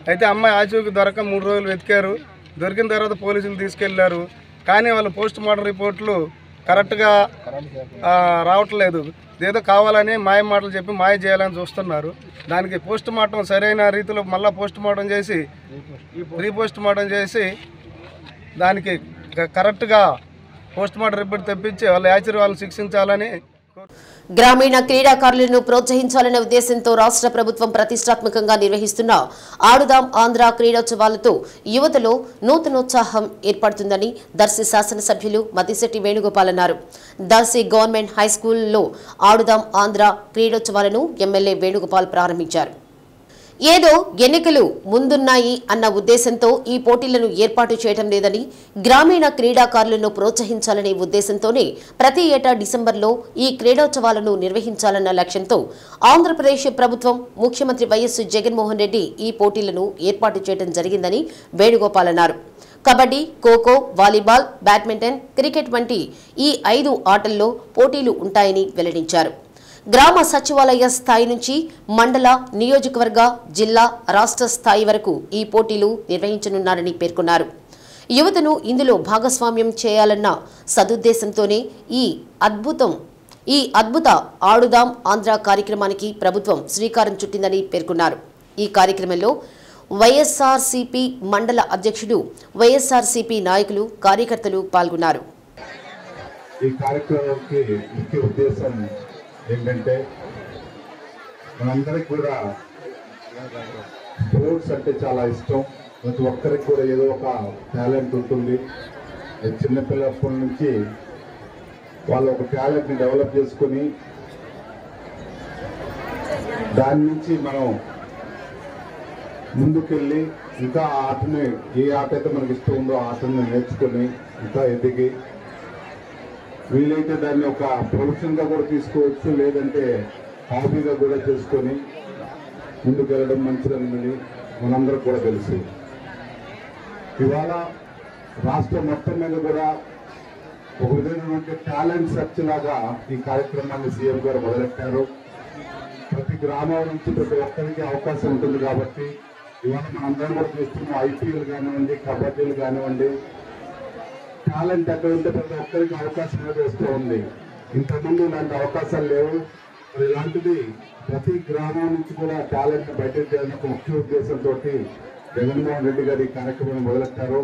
అయితే అమ్మాయి ఆచూకీ దొరక 3 రోజులు వెతికారు. దొరికిన తర్వాత పోలీసులు తీసుకెళ్లారు. కానీ వాళ్ళు పోస్ట్ మార్టం రిపోర్ట్లు కరెక్ట్గా రావట్లేదు. ఏదో కావాలని మాయ మాటలు చెప్పి మాయ చేయాలని చూస్తున్నారు. దానికి పోస్ట్ మార్టం సరైన రీతిలో మళ్ళీ పోస్ట్ మార్టం చేసి రీపోస్ట్ మార్టం చేసి దానికి కరెక్ట్గా పోస్ట్ మార్టం రిపోర్ట్ తెప్పించి వాళ్ళ యాచరీ వాళ్ళని శిక్షించాలని. గ్రామీణ క్రీడాకారులను ప్రోత్సహించాలనే ఉద్దేశంతో రాష్ట్ర ప్రభుత్వం ప్రతిష్టాత్మకంగా నిర్వహిస్తున్న ఆడుదాం ఆంధ్ర క్రీడోత్సవాలతో యువతలో నూతనోత్సాహం ఏర్పడుతుందని దర్శి శాసనసభ్యులు మద్దిశెట్టి వేణుగోపాల్ అన్నారు. దర్శి గవర్నమెంట్ హైస్కూల్లో ఆడుదాం ఆంధ్ర క్రీడోత్సవాలను ఎమ్మెల్యే వేణుగోపాల్ ప్రారంభించారు. ఏదో ఎన్నికలు ముందున్నాయి అన్న ఉద్దేశంతో ఈ పోటీలను ఏర్పాటు చేయడం లేదని, గ్రామీణ క్రీడాకారులను ప్రోత్సహించాలనే ఉద్దేశంతోనే ప్రతి ఏటా డిసెంబర్లో ఈ క్రీడోత్సవాలను నిర్వహించాలన్న లక్ష్యంతో ఆంధ్రప్రదేశ్ ప్రభుత్వం ముఖ్యమంత్రి వైఎస్ జగన్మోహన్ రెడ్డి ఈ పోటీలను ఏర్పాటు చేయడం జరిగిందని వేణుగోపాల్ అన్నారు. Kabaddi, kho kho, volleyball, badminton, cricket వంటి ఈ 5 ఆటల్లో పోటీలు ఉంటాయని వెల్లడించారు. గ్రామ సచివాలయ స్థాయి నుంచి మండల, నియోజకవర్గ, జిల్లా, రాష్ట్ర స్థాయి వరకు ఈ పోటీలు నిర్వహించనున్నారని పేర్కొన్నారు. యువతను ఇందులో భాగస్వామ్యం చేయాలన్న సదుద్దేశంతోనే ఈ అద్భుత ఆడుదాం ఆంధ్ర కార్యక్రమానికి ప్రభుత్వం శ్రీకారం చుట్టిందని పేర్కొన్నారు. ఈ కార్యక్రమంలో వైఎస్ఆర్సీపీ మండల అధ్యక్షుడు, వైఎస్ఆర్సీపీ నాయకులు, కార్యకర్తలు పాల్గొన్నారు. ఈ కార్యక్రమానికి ముఖ్య ఉద్దేశం ఏంటంటే మనందరికి కూడా స్పోర్ట్స్ అంటే చాలా ఇష్టం. ప్రతి ఒక్కరికి కూడా ఏదో ఒక టాలెంట్ ఉంటుంది. చిన్నపిల్లప్పటి నుంచి వాళ్ళు ఒక టాలెంట్ని డెవలప్ చేసుకొని దాని నుంచి మనం ముందుకెళ్ళి ఇంకా ఆటని, ఏ ఆట అయితే మనకి ఇష్టం ఉందో ఆ ఆటని నేర్చుకొని ఇంకా ఎదిగి వీలైతే దాన్ని ఒక ప్రొఫెషన్గా కూడా తీసుకోవచ్చు, లేదంటే హాబీగా కూడా చేసుకొని ముందుకెళ్ళడం మంచిదని మనందరికి కూడా తెలుసు. ఇవాళ రాష్ట్రం మొత్తం మీద కూడా ఒక విధమైనటువంటి టాలెంట్ సెర్చ్ లాగా ఈ కార్యక్రమాన్ని సీఎం గారు మొదలెట్టారు. ప్రతి గ్రామం నుంచి ప్రతి ఒక్కరికి అవకాశం ఉంటుంది కాబట్టి ఇవాళ మనందరం కూడా చూస్తున్నాం, ఐపీఎల్ కానివ్వండి, కబడ్డీలు కానివ్వండి, టాలెంట్ ఎక్కడ ఉంటే ప్రతి ఒక్కరికి అవకాశం అనేది వస్తూ ఉంది. ఇంతకుముందు ఇలాంటి అవకాశాలు లేవు. మరి ఇలాంటిది ప్రతి గ్రామం నుంచి కూడా టాలెంట్ బయటకు చేయాలని ఒక ముఖ్య ఉద్దేశంతో జగన్మోహన్ రెడ్డి గారు ఈ కార్యక్రమాన్ని మొదలెట్టారు.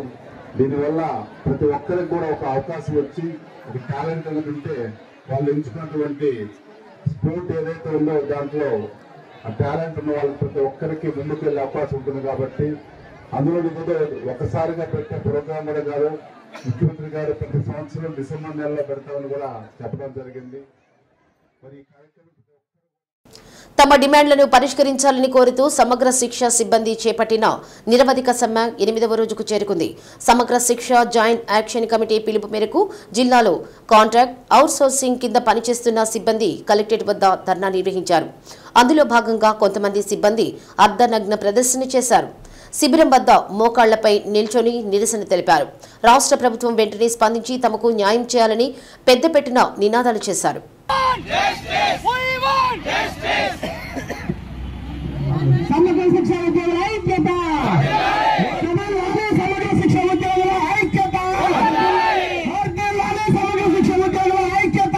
దీనివల్ల ప్రతి ఒక్కరికి కూడా ఒక అవకాశం వచ్చి ఒక టాలెంట్ అనేది ఉంటే వాళ్ళు ఎంచుకున్నటువంటి స్పోర్ట్ ఏదైతే ఉందో దాంట్లో ఆ టాలెంట్ ఉన్న వాళ్ళు ప్రతి ఒక్కరికి ముందుకు వెళ్ళే అవకాశం ఉంటుంది. కాబట్టి అందులో ఏదో ఒకసారిగా పెట్టే ప్రోగ్రాం కూడా కాదు, ముఖ్యమంత్రి గారు ప్రతి సంవత్సరం డిసెంబర్ నెలలో పెడతామని కూడా చెప్పడం జరిగింది. మరి తమ డిమాండ్లను పరిష్కరించాలని కోరుతూ సమగ్ర శిక్ష సిబ్బంది చేపట్టిన నిరవధిక సమ్మె 8వ రోజుకు చేరుకుంది. సమగ్ర శిక్ష జాయింట్ యాక్షన్ కమిటీ పిలుపు మేరకు జిల్లాలో కాంట్రాక్ట్ అవుట్సోర్సింగ్ కింద పనిచేస్తున్న సిబ్బంది కలెక్టరేట్ వద్ద ధర్నా నిర్వహించారు. అందులో భాగంగా కొంతమంది సిబ్బంది అర్ధనగ్న ప్రదర్శన చేశారు. శిబిరం వద్ద మోకాళ్లపై నిల్చొని నిరసన తెలిపారు. రాష్ట్ర ప్రభుత్వం వెంటనే స్పందించి తమకు న్యాయం చేయాలని పెద్దపెట్టిన నినాదాలు చేశారు. సమగ్ర శిక్ష ఉద్యోగుల ఐక్యత, సమగ్ర శిక్ష ఉద్యోగుల ఐక్యత, సమగ్ర శిక్ష ఉద్యోగుల ఐక్యత,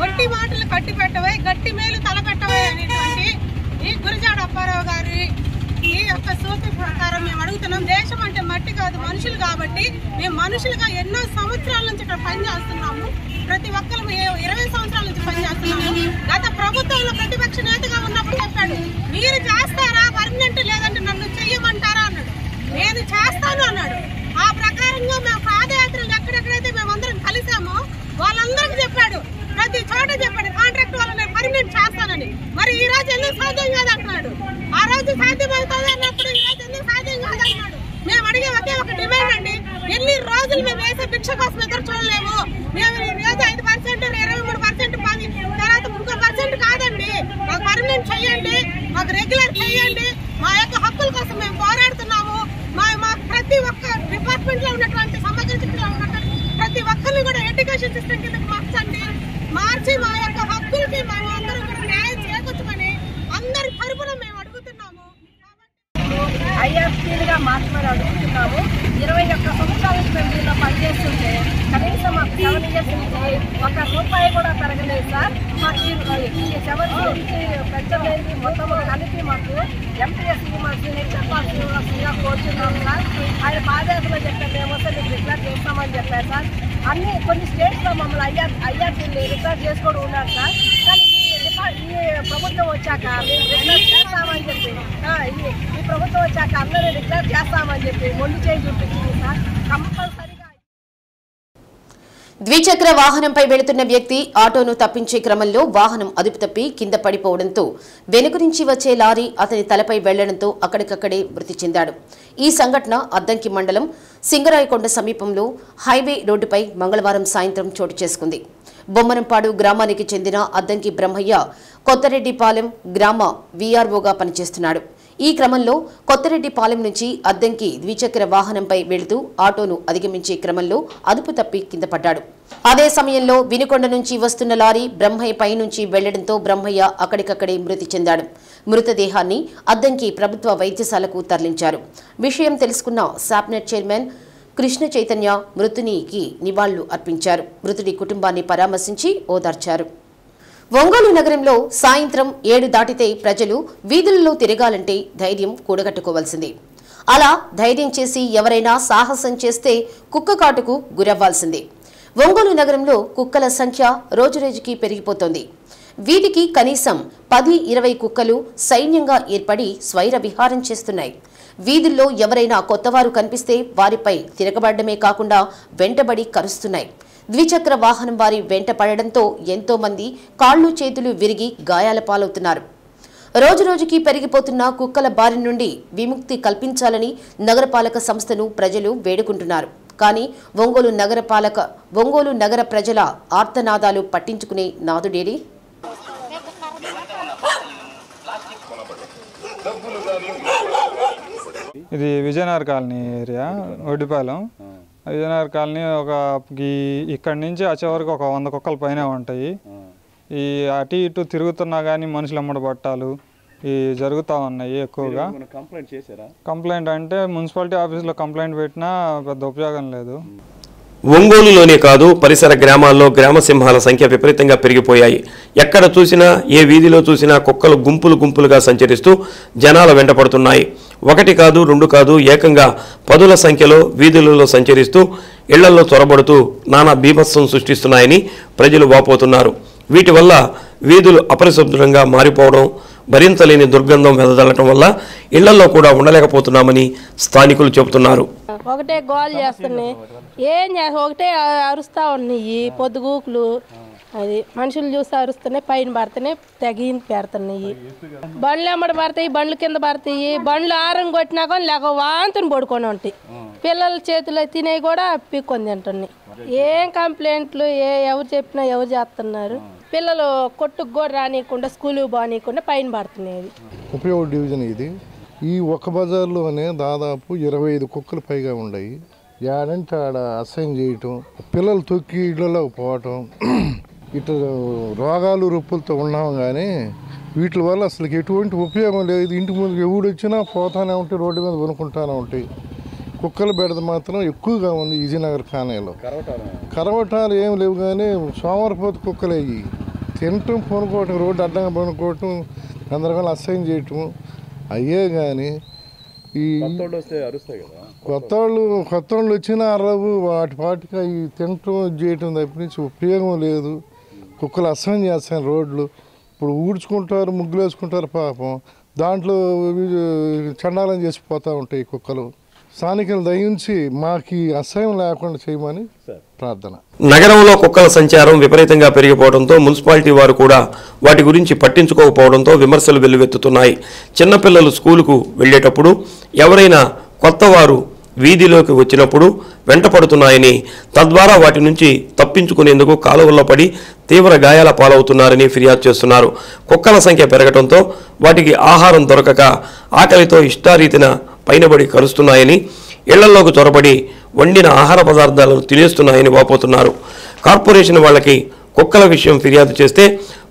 ఒట్టి మాటలు కట్టి పెట్టవే గట్టి మేలు తలపెట్టవే అనేటువంటి ఈ గురజాడ అప్పారావు గారి ఈ యొక్క సూత్ర ప్రకారం మేము అడుగుతున్నాం. దేశం అంటే మట్టి కాదు, మనుషులు. కాబట్టి మేము మనుషులుగా ఎన్నో సంవత్సరాల నుంచి ఇక్కడ పనిచేస్తున్నాము. ప్రతి ఒక్కరు 20 సంవత్సరాల నుంచి పనిచేస్తున్నాము. గత ప్రభుత్వంలో ప్రతిపక్ష నేతగా ఉన్నప్పుడు చెప్పాడు, మీరు చేస్తారా పర్మనెంట్, లేదంటే నన్ను చెయ్యమంటారా అన్నాడు. నేను చేస్తాను అన్నాడు. ఆ ప్రకారంగా మేము పాదయాత్రలు ఎక్కడెక్కడైతే మేమందరం కలిసామో వాళ్ళందరికీ చెప్పాడు, ప్రతి చోట చెప్పాడు కాంట్రాక్ట్ వాళ్ళని పర్మనెంట్ చేస్తానని. మరి ఈ రోజు ఎందుకు సాధ్యం కాదంటున్నాడు. ఆ రోజు సాధ్యమవుతుంది అన్నప్పుడు ఈ రోజు ఎందుకు సాధ్యం కాదన్నాడు. మేము అడిగే ఒకే ఒక డిమాండ్ అండి, ఎన్ని రోజులు మేము వేసే భిక్ష కోసం ఎదురు చూడలేము. మేము ఈ రోజు 5%, 23%, తర్వాత 3% కాదండి. మాకు పర్మనెంట్ చెయ్యండి, మాకు రెగ్యులర్ చెయ్యండి. మా యొక్క హక్కుల కోసం మేము పోరాడుతున్నాము. మా ప్రతి ఒక్క డిపార్ట్మెంట్ లో ఉన్నటువంటి సమగ్ర శిక్షలో ఉన్నటువంటి ప్రతి ఒక్కరిని కూడా ఎడ్యుకేషన్ సిస్టమ్ కిందకి మార్చి మా యొక్క హక్కులకి మేము అందరం కూడా న్యాయం చేకూర్చమని అందరి తరపున మేము అడుగుతున్నాము. ఐఆర్సీలుగా మార్చమని అడుగుతున్నాము. 21 సంవత్సరాల నుంచి మేము దీనిలో పనిచేస్తుంటే కనీసం మాకు 7 years నుంచి ₹1 కూడా పెరగలేదు సార్. మాకు ఈ 7 నుంచి పెంచలేదు. మొత్తం కలిపి మాకు ఎంపీఎస్సీ మాకు చెప్పాల్సిందిగా కోరుతున్నాము సార్. ఆయన పాదయాత్రలో చెప్పారు, మేము వస్తే మీకు రికార్డ్ చేస్తామని చెప్పారు సార్. అన్ని కొన్ని స్టేట్స్లో మమ్మల్ని ఐఆర్సీని రికార్డ్ చేసుకోవడం ఉన్నారు సార్. కానీ ఈ ప్రభుత్వం వచ్చాక మేము రికార్డ్ చేస్తామని చెప్పి ఈ ప్రభుత్వం వచ్చాక అందరూ రికార్డ్ చేస్తామని చెప్పి మొండి చేయి చూపించింది సార్. కంపల్సరీగా ద్విచక్ర వాహనంపై వెళుతున్న వ్యక్తి ఆటోను తప్పించే క్రమంలో వాహనం అదుపు తప్పి కింద పడిపోవడంతో వెనుక నుంచి వచ్చే లారీ అతని తలపై వెళ్లడంతో అక్కడికక్కడే మృతి చెందాడు. ఈ సంఘటన అద్దంకి మండలం సింగరాయకొండ సమీపంలో హైవే రోడ్డుపై మంగళవారం సాయంత్రం చోటు చేసుకుంది. బొమ్మనంపాడు గ్రామానికి చెందిన అద్దంకి బ్రహ్మయ్య కొత్తరెడ్డిపాలెం గ్రామ వీఆర్ఓగా పనిచేస్తున్నాడు. ఈ క్రమంలో కొత్తరెడ్డిపాలెం నుంచి అద్దంకి ద్విచక్ర వాహనంపై వెళుతూ ఆటోను అధిగమించే క్రమంలో అదుపు తప్పి కింద పడ్డాడు. అదే సమయంలో వినుకొండ నుంచి వస్తున్న లారీ బ్రహ్మయ్య పై నుంచి వెళ్లడంతో బ్రహ్మయ్య అక్కడికక్కడే మృతి చెందాడు. మృతదేహాన్ని అద్దంకి ప్రభుత్వ వైద్యశాలకు తరలించారు. విషయం తెలుసుకున్న సాప్నెట్ చైర్మన్ కృష్ణ చైతన్య మృతునికి నివాళులు అర్పించారు. మృతుడి కుటుంబాన్ని పరామర్శించి ఓదార్చారు. ఒంగోలు నగరంలో సాయంత్రం 7 దాటితే ప్రజలు వీధులలో తిరగాలంటే ధైర్యం కూడగట్టుకోవాల్సిందే. అలా ధైర్యం చేసి ఎవరైనా సాహసం చేస్తే కుక్క కాటుకు గురవ్వాల్సిందే. ఒంగోలు నగరంలో కుక్కల సంఖ్య రోజురోజుకి పెరిగిపోతోంది. వీటికి కనీసం 10-20 కుక్కలు సైన్యంగా ఏర్పడి స్వైర విహారం చేస్తున్నాయి. వీధుల్లో ఎవరైనా కొత్తవారు కనిపిస్తే వారిపై తిరగబడమే కాకుండా వెంటబడి కరుస్తున్నాయి. ద్విచక్ర వాహనం వారి వెంట పడడంతో ఎంతో మంది కాళ్లు చేతులు విరిగి గాయాల పాలవుతున్నారు. రోజురోజుకి పెరిగిపోతున్న కుక్కల బారి నుండి విముక్తి కల్పించాలని నగరపాలక సంస్థను ప్రజలు వేడుకుంటున్నారు. కానీ ఒంగోలు నగర ప్రజల ఆర్తనాదాలు పట్టించుకునే నాదుడేడి? ఇది Vijayanagar colony area, Oddipalem. Vijayanagar colony ఇక్కడి నుంచి వచ్చే వరకు ఒక 100 కుక్కల పైన ఉంటాయి. ఈ అటు ఇటు తిరుగుతున్నా కానీ మనుషులు అమ్మడి పట్టాలు జరుగుతూ ఉన్నాయి ఎక్కువగా. కంప్లైంట్ అంటే మున్సిపాలిటీ ఆఫీసులో కంప్లైంట్ పెట్టినా పెద్ద ఉపయోగం లేదు. ఒంగోలులోనే కాదు, పరిసర గ్రామాల్లో గ్రామ సింహాల సంఖ్య విపరీతంగా పెరిగిపోయాయి. ఎక్కడ చూసినా, ఏ వీధిలో చూసినా కుక్కలు గుంపులుగా సంచరిస్తూ జనాల వెంటపడుతున్నాయి. 1 కాదు, 2 కాదు, ఏకంగా 10ల సంఖ్యలో వీధులలో సంచరిస్తూ ఇళ్లలో చొరబడుతూ నానా బీభత్సం సృష్టిస్తున్నాయని ప్రజలు వాపోతున్నారు. వీటి వల్ల వీధులు అపరిశుభ్రంగా మారిపోవడం, భరించలేని దుర్గంధం వెదజల్లటం వల్ల ఇళ్లలో కూడా ఉండలేకపోతున్నామని స్థానికులు చెబుతున్నారు. ఒకటే గోల్ చేస్తున్నాయి, ఏం చేస్తా, ఒకటే అరుస్తూ ఉన్నాయి పొద్దుగూకులు. అది మనుషులు చూస్తే అరుస్తున్నాయి, పైన పడుతున్నాయి, తెగింది పెడుతున్నాయి. బండ్లు ఎమ్మడి పడతాయి, బండ్ల కింద పడతాయి. బండ్లు ఆరం కొట్టినా కానీ లేక వాంతుని పడుకొని ఉంటాయి. పిల్లల చేతిలో తినేవి కూడా పిక్కొని తింటున్నాయి. ఏం కంప్లైంట్లు ఎవరు చెప్పినా ఎవరు చేస్తున్నారు? పిల్లలు కొట్టుకు కూడా రానియకుండా, స్కూల్కి పోనీయకుండా పైన పడుతున్నాయి. ఉపయోగ డివిజన్ ఇది. ఈ ఒక్క బజార్లోనే దాదాపు 25 కుక్కలు పైగా ఉన్నాయి. ఏడంటే ఆడ అసహ్యం చేయటం, పిల్లలు తొక్కి ఇళ్లలోకి పోవటం, ఇటు రోగాలు రొప్పులతో ఉన్నాం. కానీ వీటి వల్ల అసలు ఎటువంటి ఉపయోగం లేదు. ఇంటి ముందుకు ఎవడు వచ్చినా పోతానే ఉంటాయి, రోడ్డు మీద కొనుక్కుంటానే ఉంటాయి. కుక్కల బెడద మాత్రం ఎక్కువగా ఉంది విజయనగర్ కాలనీలో. కరవటాలు ఏం లేవు కానీ సోమవారపోతు కుక్కలు అయ్యి తినటం, కొనుక్కోవటం, రోడ్డు అడ్డంగా కొనుక్కోవటం, గందరగోళం అసహ్యం చేయటం అయ్యే. కానీ ఈ కొత్త వాళ్ళు వచ్చినా అరవు వాటికి ఈ తినటం చేయటం తప్పించి ఉపయోగం లేదు. కుక్కలు అసహ్యం చేస్తాయి రోడ్లు. ఇప్పుడు ఊడ్చుకుంటారు, ముగ్గులు వేసుకుంటారు, పాపం దాంట్లో చండాలం చేసిపోతూ ఉంటాయి కుక్కలు. స్థానికులు దయించి మాకు అసహ్యం లేకుండా చేయమని ప్రార్థన. నగరంలో కుక్కల సంచారం విపరీతంగా పెరిగిపోవడంతో మున్సిపాలిటీ వారు కూడా వాటి గురించి పట్టించుకోకపోవడంతో విమర్శలు వెల్లువెత్తుతున్నాయి. చిన్నపిల్లలు స్కూలుకు వెళ్లేటప్పుడు ఎవరైనా కొత్తవారు వీధిలోకి వచ్చినప్పుడు వెంటపడుతున్నాయని, తద్వారా వాటి నుంచి తప్పించుకునేందుకు కాలువల్లో పడి తీవ్ర గాయాల పాలవుతున్నారని ఫిర్యాదు చేస్తున్నారు. కుక్కల సంఖ్య పెరగడంతో వాటికి ఆహారం దొరకక ఆకలితో ఇష్టారీతిన పైనబడి కరుస్తున్నాయని, ఇళ్లలోకి చొరబడి వండిన ఆహార పదార్థాలను తినేస్తున్నాయని వాపోతున్నారు. కార్పొరేషన్ వాళ్ళకి కుక్కల విషయం ఫిర్యాదు చేస్తే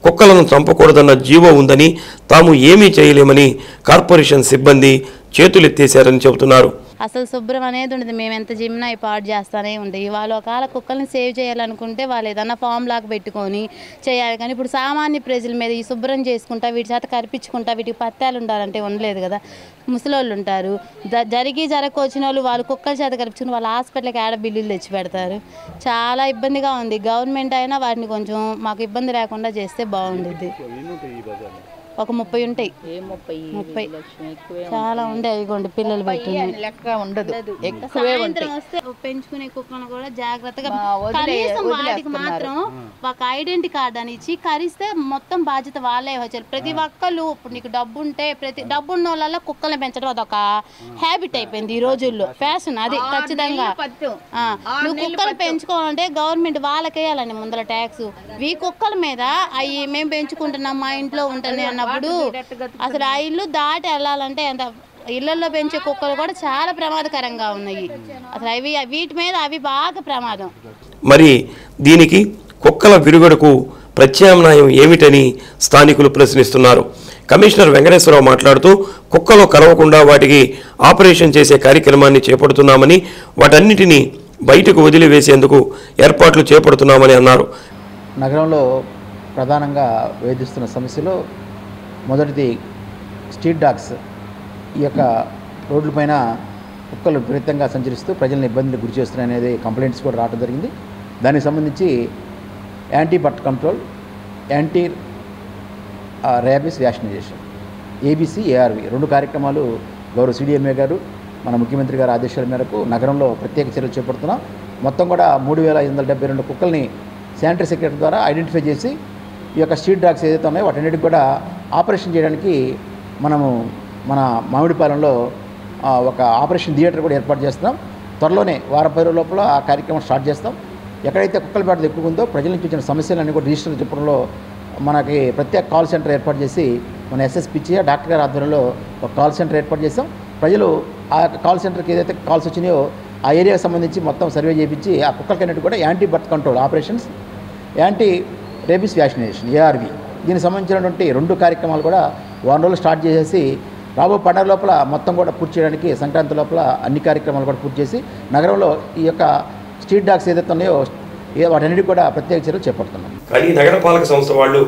కుక్కలను చంపకూడదన్న జీవో ఉందని, తాము ఏమీ చేయలేమని కార్పొరేషన్ సిబ్బంది చేతులెత్తేశారని చెబుతున్నారు. అసలు శుభ్రం అనేది ఉండదు. మేము ఎంత జిమ్నా పాడు చేస్తూనే ఉంటాయి. వాళ్ళు ఒకవేళ కుక్కల్ని సేవ్ చేయాలనుకుంటే వాళ్ళు ఏదన్నా ఫామ్ లాగా పెట్టుకొని చేయాలి. కానీ ఇప్పుడు సామాన్య ప్రజల మీద ఈ శుభ్రం చేసుకుంటా, వీటి చేత కరిపించుకుంటా, వీటికి పత్తాలు ఉండాలంటే ఉండలేదు కదా. ముసలోళ్ళు ఉంటారు, జరగకొచ్చిన వాళ్ళు కుక్కల చేత కరిపించుకుని వాళ్ళ హాస్పిటల్కి ఆడ బిల్లులు తెచ్చి పెడతారు. చాలా ఇబ్బందిగా ఉంది. గవర్నమెంట్ అయినా వాటిని కొంచెం మాకు ఇబ్బంది లేకుండా చేస్తే బాగుంటుంది. ఒక 30 ఉంటాయి. 30 చాలా ఉండే. ఇగోండి పిల్లలు పెంచుకునే కుక్కను కూడా జాగ్రత్తగా కనీసం వాటికి మాత్రం ఒక ఐడెంటిటీ కార్డు అని ఇచ్చి కరిస్తే మొత్తం బాధ్యత వాళ్ళే వచ్చారు. ప్రతి ఒక్కళ్ళు ఇప్పుడు నీకు డబ్బు ఉంటే డబ్బు ఉన్న వాళ్ళ కుక్కల్ని పెంచడం అదొక హ్యాబిట్ అయిపోయింది ఈ రోజుల్లో, ఫ్యాషన్. అది ఖచ్చితంగా నువ్వు కుక్కలు పెంచుకోవాలంటే గవర్నమెంట్ వాళ్ళకేయాలండి ముందర ట్యాక్స్. ఈ కుక్కల మీద అవి మేము పెంచుకుంటున్నాం, మా ఇంట్లో ఉంటుంది అన్నప్పుడు అసలు ఆ ఇల్లు దాటి వెళ్ళాలంటే ఎంత. ఇళ్లలో పెంచే కుక్కలు కూడా చాలా ప్రమాదకరంగా ఉన్నాయి. అసలు వీటి మీద అవి బాగా ప్రమాదం. మరి దీనికి కుక్కల విరుగుడుకు ప్రత్యామ్నాయం ఏమిటని స్థానికులు ప్రశ్నిస్తున్నారు. కమిషనర్ వెంకటేశ్వరరావు మాట్లాడుతూ కుక్కలు కరవకుండా వాటికి ఆపరేషన్ చేసే కార్యక్రమాన్ని చేపడుతున్నామని, వాటన్నిటినీ బయటకు వదిలివేసేందుకు ఏర్పాట్లు చేపడుతున్నామని అన్నారు. నగరంలో ప్రధానంగా వేధిస్తున్న సమస్యలో మొదటిది స్ట్రీట్ డాగ్స్. ఈ యొక్క రోడ్లపైన కుక్కలు విపరీతంగా సంచరిస్తూ ప్రజలను ఇబ్బందులు గురి చేస్తున్నాయి అనేది కంప్లైంట్స్ కూడా రావడం జరిగింది. దానికి సంబంధించి anti birth control, anti rabies vaccination, ABC ARV 2 కార్యక్రమాలు గౌరవ CDMA గారు మన ముఖ్యమంత్రి గారి ఆదేశాల మేరకు నగరంలో ప్రత్యేక చర్యలు చేపడుతున్నాం. మొత్తం కూడా 3572 కుక్కల్ని శానిటరీ సెక్రటరీ ద్వారా ఐడెంటిఫై చేసి ఈ యొక్క స్ట్రీట్ డాగ్స్ ఏదైతే ఉన్నాయో వాటన్నిటికి కూడా ఆపరేషన్ చేయడానికి మనము మన మామిడిపాలెంలో ఒక ఆపరేషన్ థియేటర్ కూడా ఏర్పాటు చేస్తున్నాం. త్వరలోనే వారం 10 రోజుల లోపల ఆ కార్యక్రమం స్టార్ట్ చేస్తాం. ఎక్కడైతే కుక్కల బేట ఎక్కువ ఉందో ప్రజల నుంచి వచ్చిన సమస్యలన్నీ కూడా రిజిస్టర్ చెప్పడంలో మనకి ప్రత్యేక కాల్ సెంటర్ ఏర్పాటు చేసి మన SSPC డాక్టర్ గారి ఆధ్వర్యంలో ఒక కాల్ సెంటర్ ఏర్పాటు చేస్తాం. ప్రజలు ఆ కాల్ సెంటర్కి ఏదైతే కాల్స్ వచ్చినాయో ఆ ఏరియాకి సంబంధించి మొత్తం సర్వే చేయించి ఆ కుక్కలకన్నిటి కూడా anti birth control operations, anti rabies vaccination ARV దీనికి సంబంధించినటువంటి 2 కార్యక్రమాలు కూడా వారం రోజులు స్టార్ట్ చేసేసి రాబో పండుగ లోపల మొత్తం కూడా పూర్తి చేయడానికి సంక్రాంతి లోపల అన్ని కార్యక్రమాలు కూడా పూర్తి చేసి నగరంలో ఈ యొక్క స్ట్రీట్ డాగ్స్ ఏదైతే ఉన్నాయో వాటన్నిటికి కూడా ప్రత్యేక చర్యలు చేపడుతున్నాం. కానీ నగరపాలక సంస్థ వాళ్ళు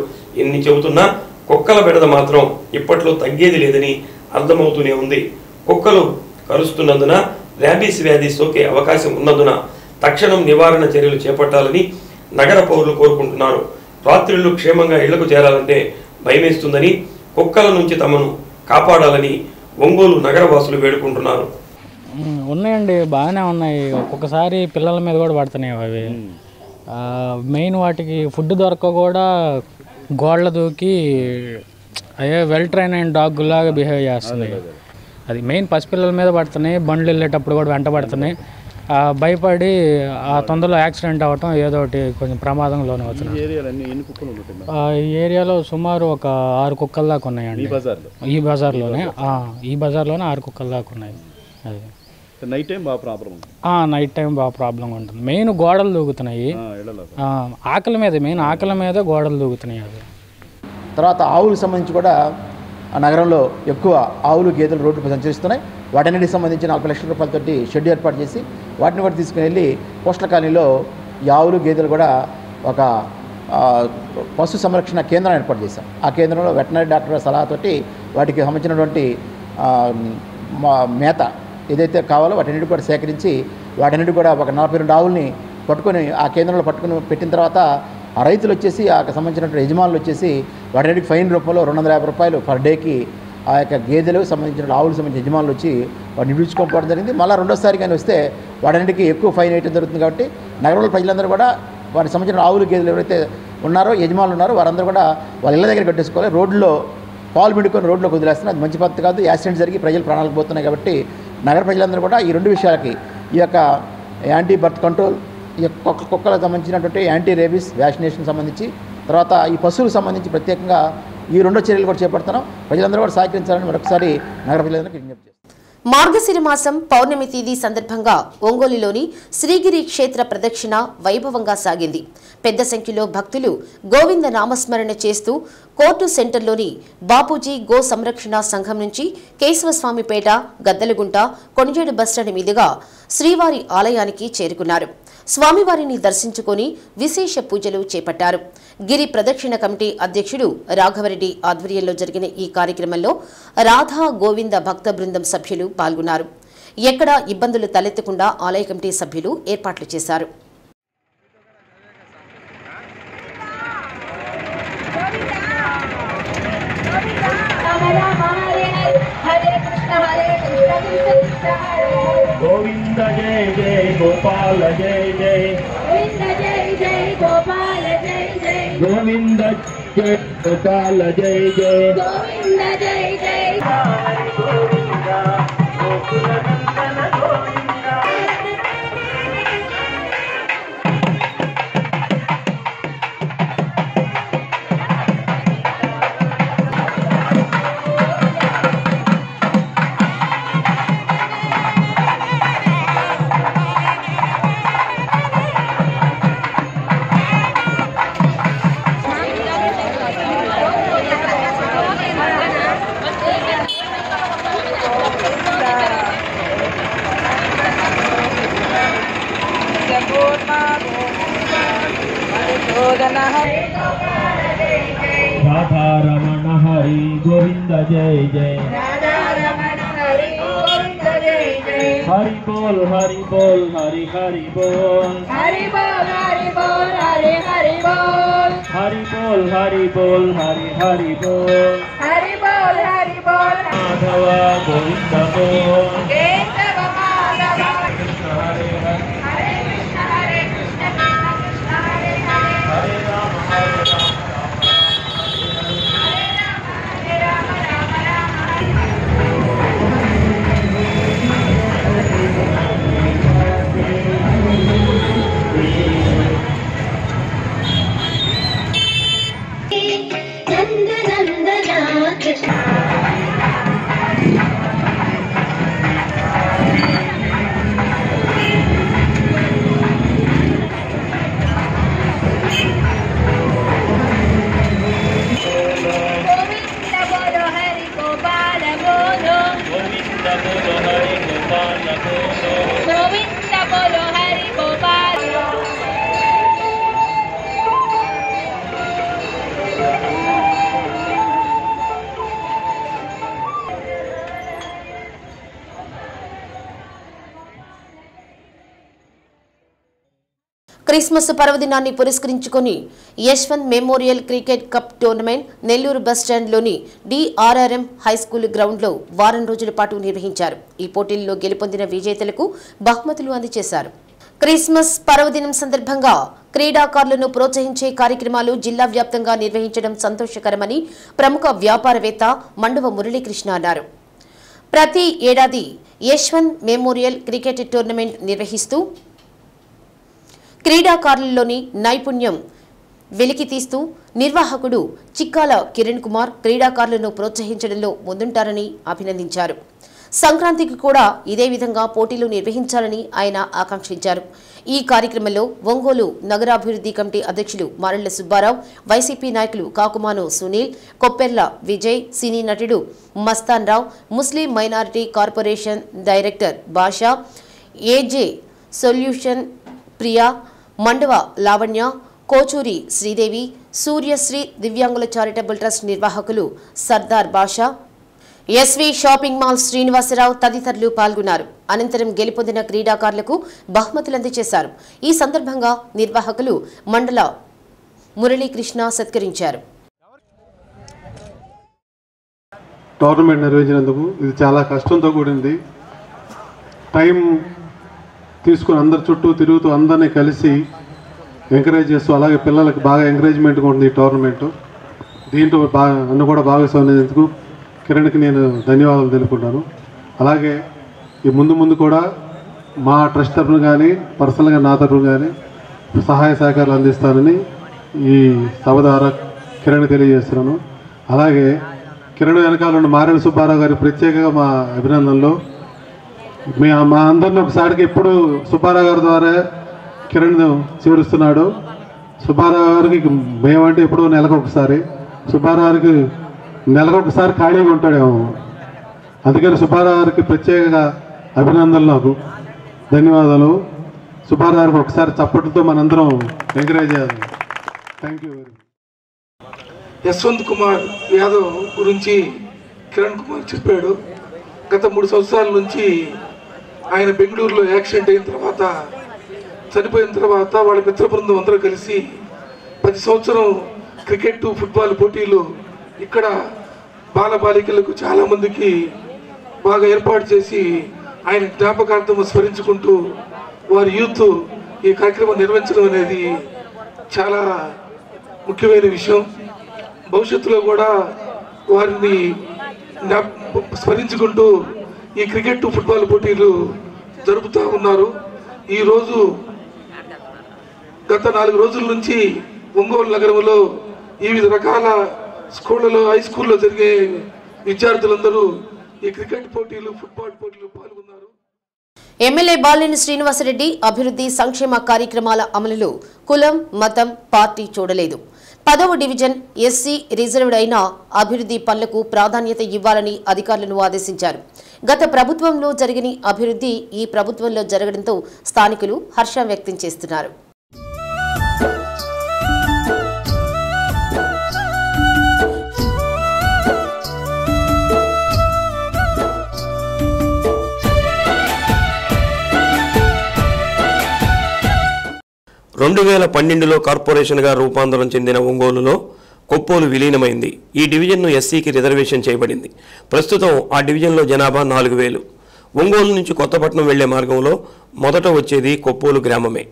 ఎన్ని చెబుతున్నా కుక్కల బెడద మాత్రం ఇప్పట్లో తగ్గేది లేదని అర్థమవుతూనే ఉంది. కుక్కలు కరుస్తున్నందున ర్యాబీస్ వ్యాధి సోకే అవకాశం ఉన్నందున తక్షణం నివారణ చర్యలు చేపట్టాలని నగర పౌరులు కోరుకుంటున్నారు. రాత్రులు క్షేమంగా ఇళ్లకు చేరాలంటే భయమేస్తుందని, కుక్కల నుంచి తమను కాపాడాలని ఒంగోలు నగరవాసులు వేడుకుంటున్నారు. ఉన్నాయండి, బాగానే ఉన్నాయి. ఒక్కొక్కసారి పిల్లల మీద కూడా పడుతున్నాయి అవి. మెయిన్ వాటికి ఫుడ్ దొరక కూడా గోడల దూకి అయ్యే వెల్ ట్రైన్ అయిన డాగ్ లాగా బిహేవ్ చేస్తున్నాయి. అది మెయిన్ పసిపిల్లల మీద పడుతున్నాయి. బండ్లు వెళ్ళేటప్పుడు కూడా వెంట పడుతున్నాయి. భయపడి ఆ తొందరలో యాక్సిడెంట్ అవ్వటం ఏదో ఒకటి కొంచెం ప్రమాదం లోనవుతున్నాయి. ఈ ఏరియాలో సుమారు ఒక 6 కుక్కల దాకా ఉన్నాయండి. ఈ బజార్లోనే 6 కుక్కల దాకా ఉన్నాయి. అది నైట్ టైం బాగా ప్రాబ్లం. నైట్ టైం బాగా ప్రాబ్లం ఉంటుంది. మెయిన్ గోడలు దూకుతున్నాయి. ఆకలి మీద గోడలు దూకుతున్నాయి. అది తర్వాత ఆవులకు సంబంధించి కూడా నగరంలో ఎక్కువ ఆవులు గేదెలు రోడ్డుపై సంచరిస్తున్నాయి. వాటన్నిటికి సంబంధించి 40 లక్షల రూపాయలతోటి షెడ్ ఏర్పాటు చేసి వాటిని కూడా తీసుకుని వెళ్ళి పోస్టల్ కాలనీలో ఈ ఆవులు గేదెలు కూడా ఒక పశు సంరక్షణ కేంద్రాన్ని ఏర్పాటు చేశాం. ఆ కేంద్రంలో వెటనరీ డాక్టర్ సలహాతోటి వాటికి సంబంధించినటువంటి మేత ఏదైతే కావాలో వాటన్నిటి కూడా సేకరించి వాటన్నిటి కూడా ఒక 42 ఆవుల్ని పట్టుకొని ఆ కేంద్రంలో పట్టుకుని పెట్టిన తర్వాత ఆ రైతులు వచ్చేసి ఆ సంబంధించినటువంటి యజమానులు వచ్చేసి వాటన్నిటికి ఫైన్ రూపంలో 250 రూపాయలు పర్ డేకి ఆ యొక్క గేదెలకు సంబంధించిన ఆవులకు సంబంధించిన యజమానులు వచ్చి వాటిని విడుచుకోకపోవడం జరిగింది. మళ్ళీ రెండోసారి కానీ వస్తే వాటన్నిటికీ ఎక్కువ ఫైన్ వేయడం జరుగుతుంది. కాబట్టి నగరంలో ప్రజలందరూ కూడా వాటికి సంబంధించిన ఆవులు గేదెలు ఎవరైతే ఉన్నారో యజమానులు ఉన్నారో వారందరూ కూడా వాళ్ళ ఇళ్ళ దగ్గర కట్టేసుకోవాలి. రోడ్లో పాలు మిడుకొని రోడ్లోకి వదిలేస్తున్నారు. అది మంచి పద్ధతి కాదు. యాక్సిడెంట్ జరిగి ప్రజలు ప్రాణాలకు పోతున్నాయి. కాబట్టి నగర ప్రజలందరూ కూడా ఈ 2 విషయాలకి ఈ యొక్క యాంటీ బర్త్ కంట్రోల్, ఈ కుక్కలకు సంబంధించినటువంటి యాంటీ రేబీస్ వ్యాక్సినేషన్ సంబంధించి, తర్వాత ఈ పశువులకు సంబంధించి ప్రత్యేకంగా ఈ 2 చర్యలు కూడా చేపడుతున్నాం. ప్రజలందరూ కూడా సహకరించాలని మరొకసారి నగర ప్రజలందరికీ విజ్ఞప్తి చేస్తున్నాం. మార్గశిర మాసం పౌర్ణమి తేదీ సందర్భంగా ఒంగోలులోని శ్రీగిరి క్షేత్ర ప్రదక్షిణ వైభవంగా సాగింది. పెద్ద సంఖ్యలో భక్తులు గోవింద నామస్మరణ చేస్తూ కోర్టు సెంటర్లోని బాపూజీ గో సంరక్షణ సంఘం నుంచి కేశవస్వామిపేట, గద్దలగుంట, కొణిజేడు బస్టాండ్ మీదుగా శ్రీవారి ఆలయానికి చేరుకున్నారు. స్వామివారిని దర్శించుకొని విశేష పూజలు చేపట్టారు. గిరి ప్రదక్షిణ కమిటీ అధ్యక్షుడు రాఘవరెడ్డి ఆధ్వర్యంలో జరిగిన ఈ కార్యక్రమంలో రాధా గోవింద భక్త బృందం సభ్యులు పాల్గొన్నారు. ఎక్కడా ఇబ్బందులు తలెత్తకుండా ఆలయ కమిటీ సభ్యులు ఏర్పాట్లు చేశారు. गोविंद जय जय गोपाल जय जय गोविंद जय जय गोपाल जय जय गोविंद जय गोपाल जय जय गोविंद जय जय राधा रमण हरि गोविंद जय जय राधा रमण हरि गोविंद हरि बोल हरि बोल हरि हरि बोल हरि बोल हरि बोल हरि हरि बोल हरि बोल हरि बोल हरि हरि बोल हरि बोल हरि बोल माधव गोविंद बोल केशव माधव कृष्ण हरे हरे हरे कृष्ण कृष्ण हरे हरे हरे राम हरे राम हरे राम राम राम नंद नंदना कृष्ण गोविंद बोलो हरि गोपाल बोलो गोविंद बोलो हरि गोपाल बोलो गोविंद बोलो हरि गोपाल క్రిస్మస్ పర్వదినాన్ని పురస్కరించుకొని Yashwant memorial cricket cup tournament Nellore బస్టాండ్లోని డిఆర్ఆర్ఎం హైస్కూల్ గ్రౌండ్లో వారం రోజుల పాటు నిర్వహించారు. ఈ పోటీల్లో గెలుపొందిన విజేతలకు బహుమతులు అందజేశారు. క్రిస్మస్ పర్వదినం సందర్భంగా క్రీడాకారులను ప్రోత్సహించే కార్యక్రమాలు జిల్లా వ్యాప్తంగా నిర్వహించడం సంతోషకరమని ప్రముఖ వ్యాపారవేత్త మండువ మురళీకృష్ణ అన్నారు. ప్రతి ఏడాది యశ్వంత్ మెమోరియల్ క్రికెట్ టోర్నమెంట్ నిర్వహిస్తూ క్రీడాకారుల్లోని నైపుణ్యం వెలికితీస్తూ నిర్వాహకుడు చిక్కాల కిరణ్ కుమార్ క్రీడాకారులను ప్రోత్సహించడంలో ముందుంటారని అభినందించారు. సంక్రాంతికి కూడా ఇదే విధంగా పోటీలు నిర్వహించాలని ఆయన ఆకాంక్షించారు. ఈ కార్యక్రమంలో ఒంగోలు నగరాభివృద్ధి కమిటీ అధ్యక్షులు మారెళ్ల సుబ్బారావు, వైసీపీ నాయకులు కాకుమాను సునీల్, కొప్పెర్ల విజయ్, సినీ నటుడు మస్తాన్ రావు, ముస్లిం మైనారిటీ కార్పొరేషన్ డైరెక్టర్ బాషా, ఏజే సొల్యూషన్ ప్రియా, మండవ లావణ్య, కోచూరి శ్రీదేవి, సూర్యశ్రీ దివ్యాంగుల చారిటబుల్ ట్రస్ట్ నిర్వాహకులు సర్దార్ బాషా, ఎస్వి షాపింగ్ మాల్ శ్రీనివాసరావు తదితరులు పాల్గొన్నారు. అనంతరం గెలుపొందిన క్రీడాకారులకు బహుమతులు అందజేశారు. ఈ సందర్భంగా నిర్వాహకులు మండల మురళీకృష్ణ సత్కరించారు. టోర్నమెంట్ నిర్వహించినందుకు ఇది చాలా కష్టంతో కూడింది. టైం తీసుకుని అందరి చుట్టూ తిరుగుతూ అందరినీ కలిసి ఎంకరేజ్ చేస్తూ అలాగే పిల్లలకు బాగా ఎంకరేజ్మెంట్గా ఉంటుంది ఈ టోర్నమెంట్. దీంట్లో నన్ను కూడా భాగస్వామ్యేందుకు కిరణ్కి నేను ధన్యవాదాలు తెలుపుకుంటాను. అలాగే ఈ ముందు కూడా మా ట్రస్ట్ తరఫున కానీ పర్సనల్గా నా తరఫున కానీ సహాయ సహకారాలు అందిస్తానని ఈ సభ ద్వారా కిరణ్ తెలియజేస్తున్నాను. అలాగే కిరణ్ వెనకాల ఉన్న మారెళ్ల సుబ్బారావు గారి ప్రత్యేకంగా మా అభినందనలు. మా అందరిని ఒకసారికి ఎప్పుడు సుబ్బారావు గారి ద్వారా కిరణ్ చివరిస్తున్నాడు. సుబ్బారావు గారికి మేమంటే ఎప్పుడు నెలకొకసారి, సుబ్బారావు గారికి నెలకొకసారి ఖాళీగా ఉంటాడేమో. అందుకని సుబ్బారావు గారికి ప్రత్యేకంగా అభినందనలు, నాకు ధన్యవాదాలు. సుబ్బారావు గారికి ఒకసారి చప్పట్లతో మనందరం ఎంకరేజ్ చేయాలి. Thank you. యశ్వంత్ కుమార్ యాదవ్ గురించి కిరణ్ కుమార్ చెప్పాడు. గత 3 సంవత్సరాల నుంచి ఆయన బెంగళూరులో యాక్సిడెంట్ అయిన తర్వాత, చనిపోయిన తర్వాత వాళ్ళ మిత్ర బృందం అందరూ కలిసి ప్రతి సంవత్సరం క్రికెట్ ఫుట్బాల్ పోటీలు ఇక్కడ బాలబాలికలకు చాలామందికి బాగా ఏర్పాటు చేసి ఆయన జ్ఞాపకార్థం స్మరించుకుంటూ వారి యూత్ ఈ కార్యక్రమం నిర్వహించడం అనేది చాలా ముఖ్యమైన విషయం. భవిష్యత్తులో కూడా వారిని స్మరించుకుంటూ ఈ క్రికెట్ ఫుట్బాల్ పోటీలు జరుపుతూ ఉన్నారు. ఈరోజు గత 4 రోజుల నుంచి ఒంగోలు నగరంలో వివిధ రకాల స్కూళ్ళలో, హై స్కూల్లో జరిగే విద్యార్థులందరూ ఈ క్రికెట్ పోటీలు, ఫుట్బాల్ పోటీలు పాల్గొన్నారు. ఎమ్మెల్యే బాలినేని శ్రీనివాసరెడ్డి అభివృద్ధి సంక్షేమ కార్యక్రమాల అమలులో కులం, మతం, పార్టీ చూడలేదు. 10వ డివిజన్ ఎస్సీ రిజర్వ్డ్ అయిన అభివృద్ధి పనులకు ప్రాధాన్యత ఇవ్వాలని అధికారులను ఆదేశించారు. గత ప్రభుత్వంలో జరిగిన అభివృద్ధి ఈ ప్రభుత్వంలో జరగడంతో స్థానికులు హర్షం వ్యక్తం చేస్తున్నారు. 2012లో కార్పొరేషన్గా రూపాంతరం చెందిన ఒంగోలులో కొప్పోలు విలీనమైంది. ఈ డివిజన్ను ఎస్సీకి రిజర్వేషన్ చేయబడింది. ప్రస్తుతం ఆ డివిజన్లో జనాభా 4000. ఒంగోలు నుంచి కొత్తపట్నం వెళ్లే మార్గంలో మొదట వచ్చేది కొప్పోలు గ్రామమే.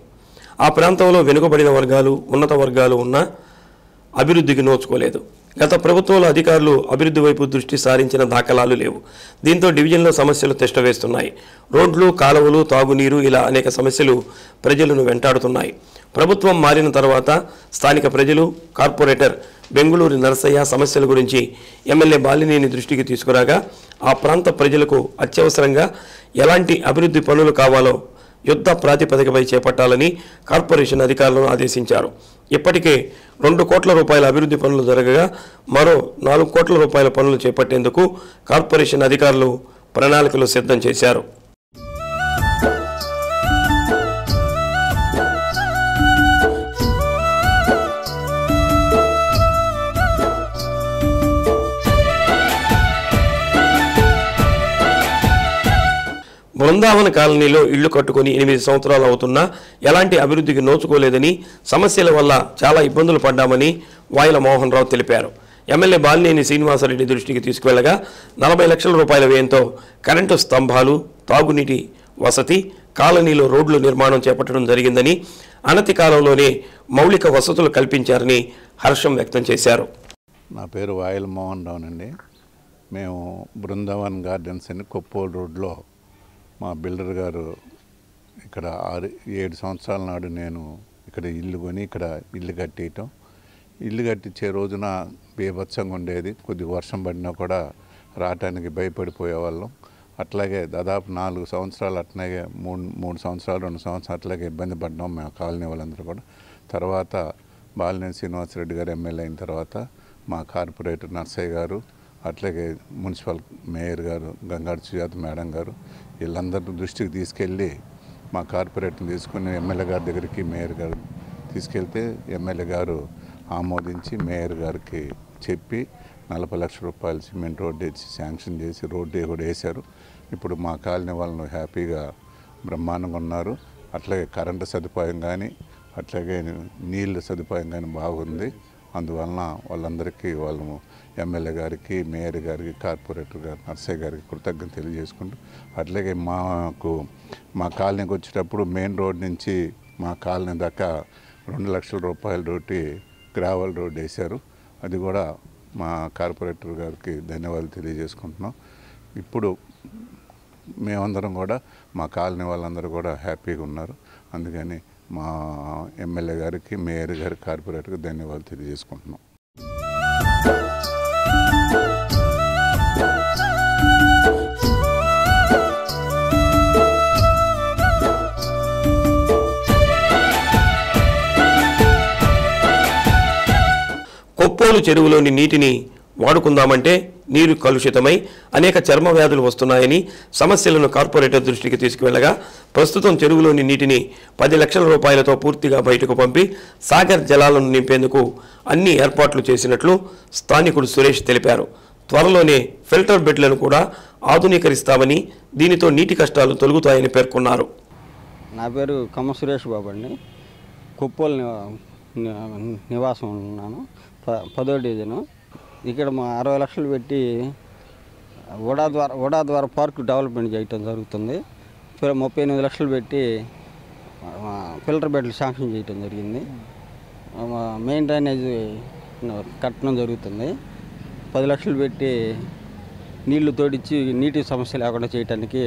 ఆ ప్రాంతంలో వెనుకబడిన వర్గాలు, ఉన్నత వర్గాలు ఉన్న అభివృద్ధికి నోచుకోలేదు. గత ప్రభుత్వంలో అధికారులు అభివృద్ధి వైపు దృష్టి సారించిన దాఖలాలు లేవు. దీంతో డివిజన్లో సమస్యలు తిష్టవేస్తున్నాయి. రోడ్లు, కాలువలు, తాగునీరు ఇలా అనేక సమస్యలు ప్రజలను వెంటాడుతున్నాయి. ప్రభుత్వం మారిన తర్వాత స్థానిక ప్రజలు, కార్పొరేటర్ బెంగుళూరు నరసయ్య సమస్యల గురించి ఎమ్మెల్యే బాలినేని దృష్టికి తీసుకురాగా ఆ ప్రాంత ప్రజలకు అత్యవసరంగా ఎలాంటి అభివృద్ధి పనులు కావాలో యుద్ధ ప్రాతిపదికపై చేపట్టాలని కార్పొరేషన్ అధికారులను ఆదేశించారు. ఇప్పటికే 2 కోట్ల రూపాయల అభివృద్ధి పనులు జరగగా మరో 4 కోట్ల రూపాయల పనులు చేపట్టేందుకు కార్పొరేషన్ అధికారులు ప్రణాళికలు సిద్ధం చేశారు. బృందావన కాలనీలో ఇళ్లు కట్టుకుని 8 సంవత్సరాలు అవుతున్నా ఎలాంటి అభివృద్ధికి నోచుకోలేదని, సమస్యల వల్ల చాలా ఇబ్బందులు పడ్డామని వాయిల మోహన్ రావు తెలిపారు. ఎమ్మెల్యే బాలినేని శ్రీనివాసరెడ్డి దృష్టికి తీసుకువెళ్లగా 40 లక్షల రూపాయల వ్యయంతో కరెంటు స్తంభాలు, తాగునీటి వసతి, కాలనీలో రోడ్లు నిర్మాణం చేపట్టడం జరిగిందని, అనతి కాలంలోనే మౌలిక వసతులు కల్పించారని హర్షం వ్యక్తం చేశారు. నా పేరు వాయిల మోహన్ రావునండి. మేము బృందావన్ గార్డెన్స్ అని కొప్పోలు రోడ్లో మా బిల్డర్ గారు ఇక్కడ 6-7 సంవత్సరాల నాడు నేను ఇక్కడ ఇల్లు కొని ఇక్కడ ఇల్లు కట్టేయటం. ఇల్లు కట్టించే రోజున బీభత్సంగా ఉండేది. కొద్ది వర్షం పడినా కూడా రావటానికి భయపడిపోయేవాళ్ళం. అట్లాగే దాదాపు 4 సంవత్సరాలు అట్లాగే 3 సంవత్సరాలు 2 సంవత్సరాలు అట్లాగే ఇబ్బంది పడ్డాం మేము కాలనీ వాళ్ళందరూ కూడా. తర్వాత బాలినేని శ్రీనివాసరెడ్డి గారు ఎమ్మెల్యే అయిన తర్వాత మా కార్పొరేటర్ నర్సయ్య గారు, అట్లాగే మున్సిపల్ మేయర్ గారు గంగాడు సుజాత మేడం గారు వీళ్ళందరూ దృష్టికి తీసుకెళ్ళి మా కార్పొరేటర్ని తీసుకుని ఎమ్మెల్యే గారి దగ్గరికి మేయర్ గారు తీసుకెళ్తే ఎమ్మెల్యే గారు ఆమోదించి మేయర్ గారికి చెప్పి 40 లక్షల రూపాయలు సిమెంట్ రోడ్డు వేసి శాంక్షన్ చేసి రోడ్డు కూడా వేశారు. ఇప్పుడు మా కాలనీ వాళ్ళను హ్యాపీగా బ్రహ్మాండంగా ఉన్నారు. అట్లాగే కరెంటు సదుపాయం కానీ అట్లాగే నీళ్ళ సదుపాయం కానీ బాగుంది. అందువలన వాళ్ళందరికీ వాళ్ళు ఎమ్మెల్యే గారికి, మేయర్ గారికి, కార్పొరేటర్ గారు నర్సయ్య గారికి కృతజ్ఞత తెలియజేసుకుంటూ, అట్లాగే మా కాలనీకి వచ్చేటప్పుడు మెయిన్ రోడ్ నుంచి మా కాలనీ దాకా 2 లక్షల రూపాయల రోడ్డు గ్రావెల్ రోడ్ వేశారు. అది కూడా మా కార్పొరేటర్ గారికి ధన్యవాదాలు తెలియజేసుకుంటున్నాం. ఇప్పుడు మేమందరం కూడా మా కాలనీ వాళ్ళందరూ కూడా హ్యాపీగా ఉన్నారు. అందుకని మా ఎమ్మెల్యే గారికి, మేయర్ గారికి, కార్పొరేటర్కి ధన్యవాదాలు తెలియజేసుకుంటున్నాం. కొప్పోలు చెరువులోని నీటిని వాడుకుందామంటే నీరు కలుషితమై అనేక చర్మ వ్యాధులు వస్తున్నాయని సమస్యలను కార్పొరేటర్ దృష్టికి తీసుకువెళ్లగా ప్రస్తుతం చెరువులోని నీటిని 10 లక్షల రూపాయలతో పూర్తిగా బయటకు పంపి సాగర్ జలాలను నింపేందుకు అన్ని ఏర్పాట్లు చేసినట్లు స్థానికుడు సురేష్ తెలిపారు. త్వరలోనే ఫిల్టర్ బెడ్లను కూడా ఆధునీకరిస్తామని, దీనితో నీటి కష్టాలు తొలగుతాయని పేర్కొన్నారు. నా పేరు కమ్మ సురేష్ బాబు అండి. కొప్పోలు నివాసం ఉన్నాను. 10వ డివిజను. ఇక్కడ మా 60 లక్షలు పెట్టి వడా ద్వారా పార్క్ డెవలప్మెంట్ చేయటం జరుగుతుంది. 38 లక్షలు పెట్టి ఫిల్టర్ బెడ్లు శాంక్షన్ చేయటం జరిగింది. మెయిన్ డ్రైనేజ్ కట్టడం జరుగుతుంది. 10 లక్షలు పెట్టి నీళ్లు తోడించి నీటి సమస్య లేకుండా చేయటానికి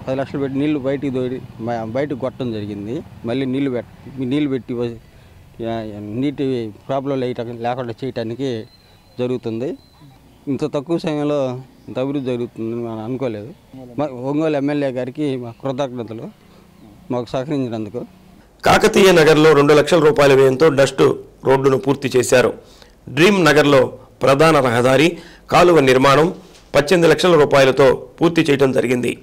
10 లక్షలు పెట్టి నీళ్లు బయటకు కొట్టడం జరిగింది. మళ్ళీ నీళ్లు పెట్టి నీటి ప్రాబ్లం లేకుండా చేయటానికి జరుగుతుంది. ఇంత తక్కువ సమయంలో ఇంత అభివృద్ధి జరుగుతుందని మనం అనుకోలేదు. ఒంగోలు ఎమ్మెల్యే గారికి మా కృతజ్ఞతలు మాకు సహకరించినందుకు. కాకతీయ నగర్లో 2 లక్షల రూపాయల వ్యయంతో డస్ట్ రోడ్డును పూర్తి చేశారు. డ్రీమ్ నగర్లో ప్రధాన రహదారి, కాలువ నిర్మాణం 18 లక్షల రూపాయలతో పూర్తి చేయడం జరిగింది.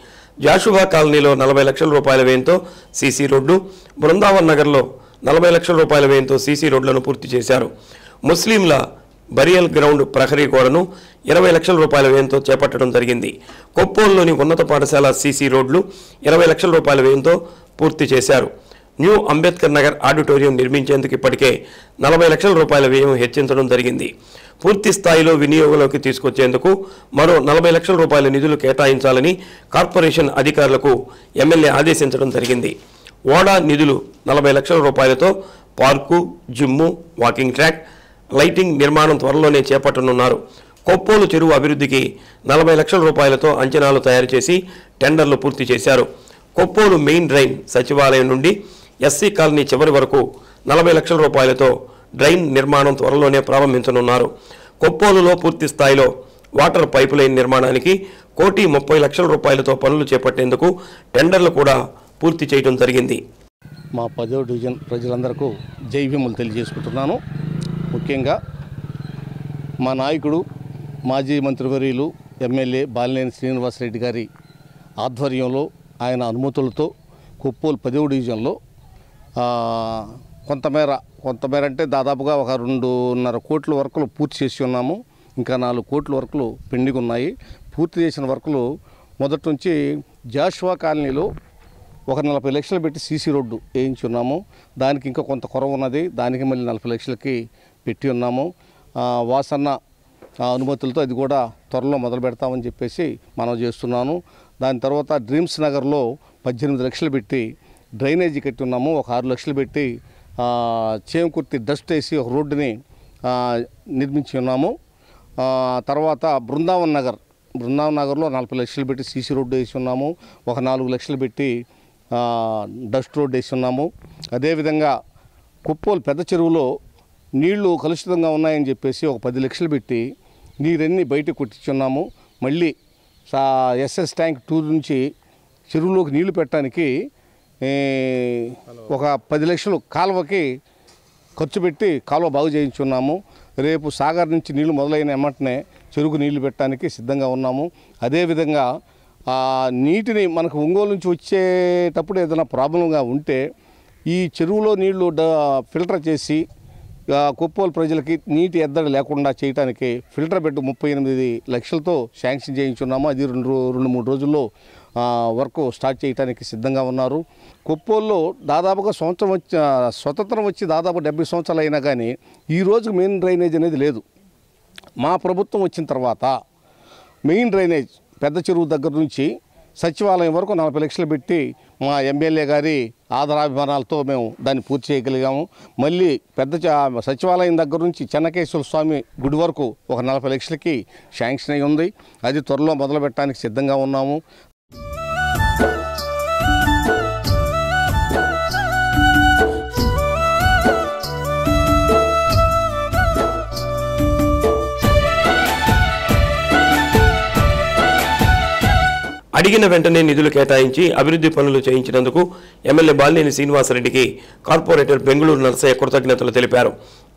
జాషువా కాలనీలో 40 లక్షల రూపాయల వ్యయంతో సీసీ రోడ్డు, బృందావన్ నగర్లో 40 లక్షల రూపాయల వ్యయంతో సీసీ రోడ్లను పూర్తి చేశారు. ముస్లింల బరియల్ గ్రౌండ్ ప్రహరీ గోడను 20 లక్షల రూపాయల వ్యయంతో చేపట్టడం జరిగింది. కొప్పోలులోని ఉన్నత పాఠశాల సీసీ రోడ్లు 20 లక్షల రూపాయల వ్యయంతో పూర్తి చేశారు. న్యూ అంబేద్కర్ నగర్ ఆడిటోరియం నిర్మించేందుకు ఇప్పటికే 40 లక్షల రూపాయల వ్యయం హెచ్చించడం జరిగింది. పూర్తి స్థాయిలో వినియోగంలోకి తీసుకొచ్చేందుకు మరో 40 లక్షల రూపాయల నిధులు కేటాయించాలని కార్పొరేషన్ అధికారులకు ఎమ్మెల్యే ఆదేశించడం జరిగింది. ఓడా నిధులు 40 లక్షల రూపాయలతో park, gym, walking track, lighting నిర్మాణం త్వరలోనే చేపట్టనున్నారు. కొప్పోలు చెరువు అభివృద్ధికి 40 లక్షల రూపాయలతో అంచనాలు తయారు చేసి టెండర్లు పూర్తి చేశారు. కొప్పోలు మెయిన్ డ్రైన్ సచివాలయం నుండి ఎస్సీ కాలనీ చివరి వరకు 40 లక్షల రూపాయలతో డ్రైన్ నిర్మాణం త్వరలోనే ప్రారంభించనున్నారు. కొప్పోలులో పూర్తి స్థాయిలో వాటర్ పైపు లైన్ నిర్మాణానికి 1,30 లక్షల రూపాయలతో పనులు చేపట్టేందుకు టెండర్లు కూడా పూర్తి చేయడం జరిగింది. మా 10వ డివిజన్ ప్రజలందరికీ జై భీములు తెలియజేసుకుంటున్నాను. ముఖ్యంగా మా నాయకుడు మాజీ మంత్రివర్యులు ఎమ్మెల్యే బాలినేని శ్రీనివాసరెడ్డి గారి ఆధ్వర్యంలో ఆయన అనుమతులతో కొప్పోలు 10వ డివిజన్లో కొంతమేర అంటే దాదాపుగా ఒక 2.5 కోట్ల వర్కులు పూర్తి చేసి ఉన్నాము. ఇంకా 4 కోట్ల వర్కులు పెండింగ్ ఉన్నాయి. పూర్తి చేసిన వర్కులు మొదటి నుంచి జాషువా కాలనీలో ఒక 40 లక్షలు పెట్టి సీసీ రోడ్డు వేయించున్నాము. దానికి ఇంకా కొంత కొరవ ఉన్నది. దానికి మళ్ళీ 40 లక్షలకి పెట్టి ఉన్నాము. వాసన్న అనుమతులతో అది కూడా త్వరలో మొదలు పెడతామని చెప్పేసి మనం చేస్తున్నాను. దాని తర్వాత డ్రీమ్స్ నగర్లో 18 లక్షలు పెట్టి డ్రైనేజీ కట్టి ఉన్నాము. ఒక 6 లక్షలు పెట్టి చేమకుర్తి డస్ట్ వేసి ఒక రోడ్డుని నిర్మించి ఉన్నాము. తర్వాత బృందావన్ నగర్లో 40 లక్షలు పెట్టి సీసీ రోడ్డు వేసి ఉన్నాము. ఒక 4 లక్షలు పెట్టి డస్ట్ రోడ్ వేసి ఉన్నాము. అదేవిధంగా కొప్పోలు పెద్ద చెరువులో నీళ్లు కలుషితంగా ఉన్నాయని చెప్పేసి ఒక 10 లక్షలు పెట్టి నీరన్నీ బయటకు కొట్టించున్నాము. మళ్ళీ ఎస్ఎస్ ట్యాంక్ 2 నుంచి చెరువులోకి నీళ్లు పెట్టడానికి ఒక 10 లక్షలు కాలువకి ఖర్చు పెట్టి కాలువ బాగు చేయించున్నాము. రేపు సాగర్ నుంచి నీళ్లు మొదలైన వెంటనే చెరువుకు నీళ్లు పెట్టడానికి సిద్ధంగా ఉన్నాము. అదేవిధంగా నీటిని మనకు ఒంగోలు నుంచి వచ్చేటప్పుడు ఏదైనా ప్రాబ్లంగా ఉంటే ఈ చెరువులో నీళ్లు ఫిల్టర్ చేసి కొప్పోలు ప్రజలకి నీటి ఎద్దడి లేకుండా చేయడానికి ఫిల్టర్ బెడ్ 38 లక్షలతో శాంక్షన్ చేయించున్నాము. అది 2-3 రోజుల్లో వర్క్ స్టార్ట్ చేయడానికి సిద్ధంగా ఉన్నారు. కొప్పోల్లో దాదాపుగా స్వతంత్రం వచ్చి దాదాపు 70 సంవత్సరాలు అయినా కానీ ఈ రోజు మెయిన్ డ్రైనేజ్ అనేది లేదు. మా ప్రభుత్వం వచ్చిన తర్వాత మెయిన్ డ్రైనేజ్ పెద్ద చెరువు దగ్గర నుంచి సచివాలయం వరకు 40 లక్షలు పెట్టి మా ఎమ్మెల్యే గారి ఆదరాభిమానాలతో మేము దాన్ని పూర్తి చేయగలిగాము. మళ్ళీ సచివాలయం దగ్గర నుంచి చెన్నకేశ్వర స్వామి గుడి వరకు ఒక 40 లక్షలకి శాంక్షన్ అయి ఉంది. అది త్వరలో మొదలు పెట్టడానికి సిద్ధంగా ఉన్నాము. అడిగిన వెంటనే నిధులు కేటాయించి అభివృద్ధి పనులు చేయించినందుకు ఎమ్మెల్యే బాలినేని శ్రీనివాసరెడ్డికి కార్పొరేటర్ బెంగళూరు నరసయ్య కృతజ్ఞతలు తెలిపారు.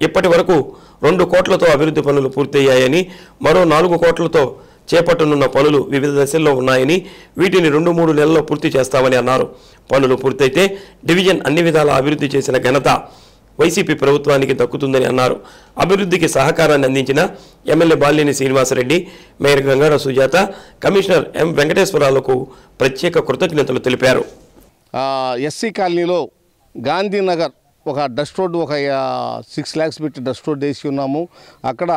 ఇప్పటి వరకు 2 కోట్లతో అభివృద్ధి పనులు పూర్తయ్యాయని, మరో 4 కోట్లతో చేపట్టనున్న పనులు వివిధ దశల్లో ఉన్నాయని, వీటిని 2-3 నెలల్లో పూర్తి చేస్తామని అన్నారు. పనులు పూర్తయితే డివిజన్ అన్ని విధాలా అభివృద్ధి చేసిన ఘనత వైసీపీ ప్రభుత్వానికి దక్కుతుందని అన్నారు. అభివృద్ధికి సహకారాన్ని అందించిన MLA Balineni Srinivasareddy, mayor Gangada Sujatha, commissioner M వెంకటేశ్వరరావులకు ప్రత్యేక కృతజ్ఞతలు తెలిపారు. ఎస్సీ కాలనీలో గాంధీనగర్ ఒక డస్ట్ రోడ్డు ఒక 6 lakhs పెట్టి డస్ట్ రోడ్డు వేసి ఉన్నాము. అక్కడ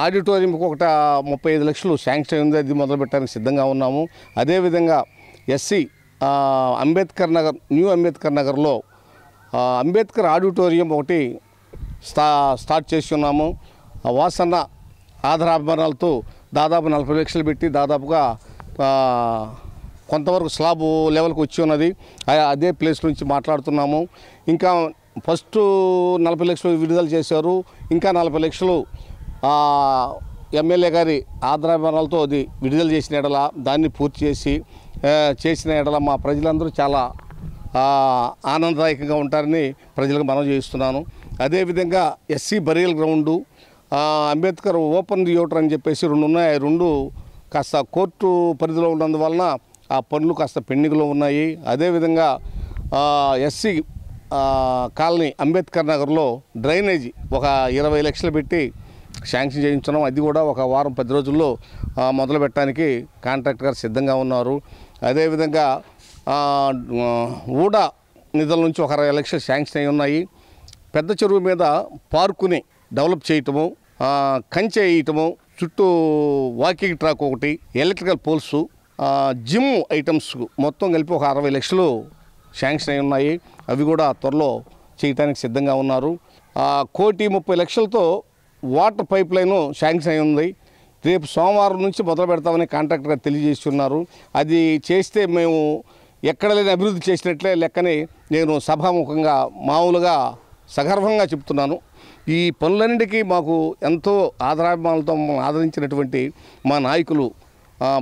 ఆడిటోరియంకి ఒక 35 లక్షలు శాంక్షన్ ఉంది. అది మొదలు పెట్టడానికి సిద్ధంగా ఉన్నాము. అదేవిధంగా ఎస్సీ అంబేద్కర్ నగర్ న్యూ అంబేద్కర్ నగర్లో అంబేద్కర్ ఆడిటోరియం ఒకటి స్టార్ట్ చేసి ఉన్నాము. వాసన్న ఆధారాభిమానాలతో దాదాపు 40 లక్షలు పెట్టి దాదాపుగా కొంతవరకు స్లాబ్ లెవెల్కి వచ్చి ఉన్నది. అదే ప్లేస్ నుంచి మాట్లాడుతున్నాము. ఇంకా ఫస్ట్ 40 లక్షలు విడుదల చేశారు. ఇంకా 40 లక్షలు ఎమ్మెల్యే గారి ఆధారాభిమానాలతో అది విడుదల చేసిన ఎడల దాన్ని పూర్తి చేసిన ఎడల మా ప్రజలందరూ చాలా ఆనందదాయకంగా ఉంటారని ప్రజలకు మనవి చేస్తున్నాను. అదేవిధంగా SC burial ground, Ambedkar open theatre అని చెప్పేసి 2 ఉన్నాయి. 2 కాస్త కోర్టు పరిధిలో ఉన్నందువలన ఆ పనులు కాస్త పెండింగ్లో ఉన్నాయి. అదేవిధంగా ఎస్సీ కాలనీ అంబేద్కర్ నగర్లో డ్రైనేజీ ఒక 20 లక్షలు పెట్టి శాంక్షన్ చేయించున్నాం. అది కూడా ఒక వారం 10 రోజుల్లో మొదలు పెట్టడానికి కాంట్రాక్టర్ గారు సిద్ధంగా ఉన్నారు. అదేవిధంగా ఊడా నిధుల నుంచి ఒక 60 లక్షలు శాంక్షన్ అయి ఉన్నాయి. పెద్ద చెరువు మీద పార్కుని డెవలప్ చేయటము, కంచె వేయటము, చుట్టూ వాకింగ్ ట్రాక్ ఒకటి, ఎలక్ట్రికల్ పోల్స్, జిమ్ ఐటమ్స్ మొత్తం కలిపి ఒక 60 లక్షలు శాంక్షన్ అయి ఉన్నాయి. అవి కూడా త్వరలో చేయటానికి సిద్ధంగా ఉన్నారు. 1,30,00,000తో వాటర్ పైప్ లైను శాంక్షన్ అయి ఉంది. రేపు సోమవారం నుంచి మొదలు పెడతామని కాంట్రాక్టర్ గారు తెలియజేస్తున్నారు. అది చేస్తే మేము ఎక్కడ లేని అభివృద్ధి చేసినట్లే లెక్కని నేను సభాముఖంగా మామూలుగా సగర్వంగా చెప్తున్నాను. ఈ పనులన్నిటికీ మాకు ఎంతో ఆదరాభిమానాలతో ఆదరించినటువంటి మా నాయకులు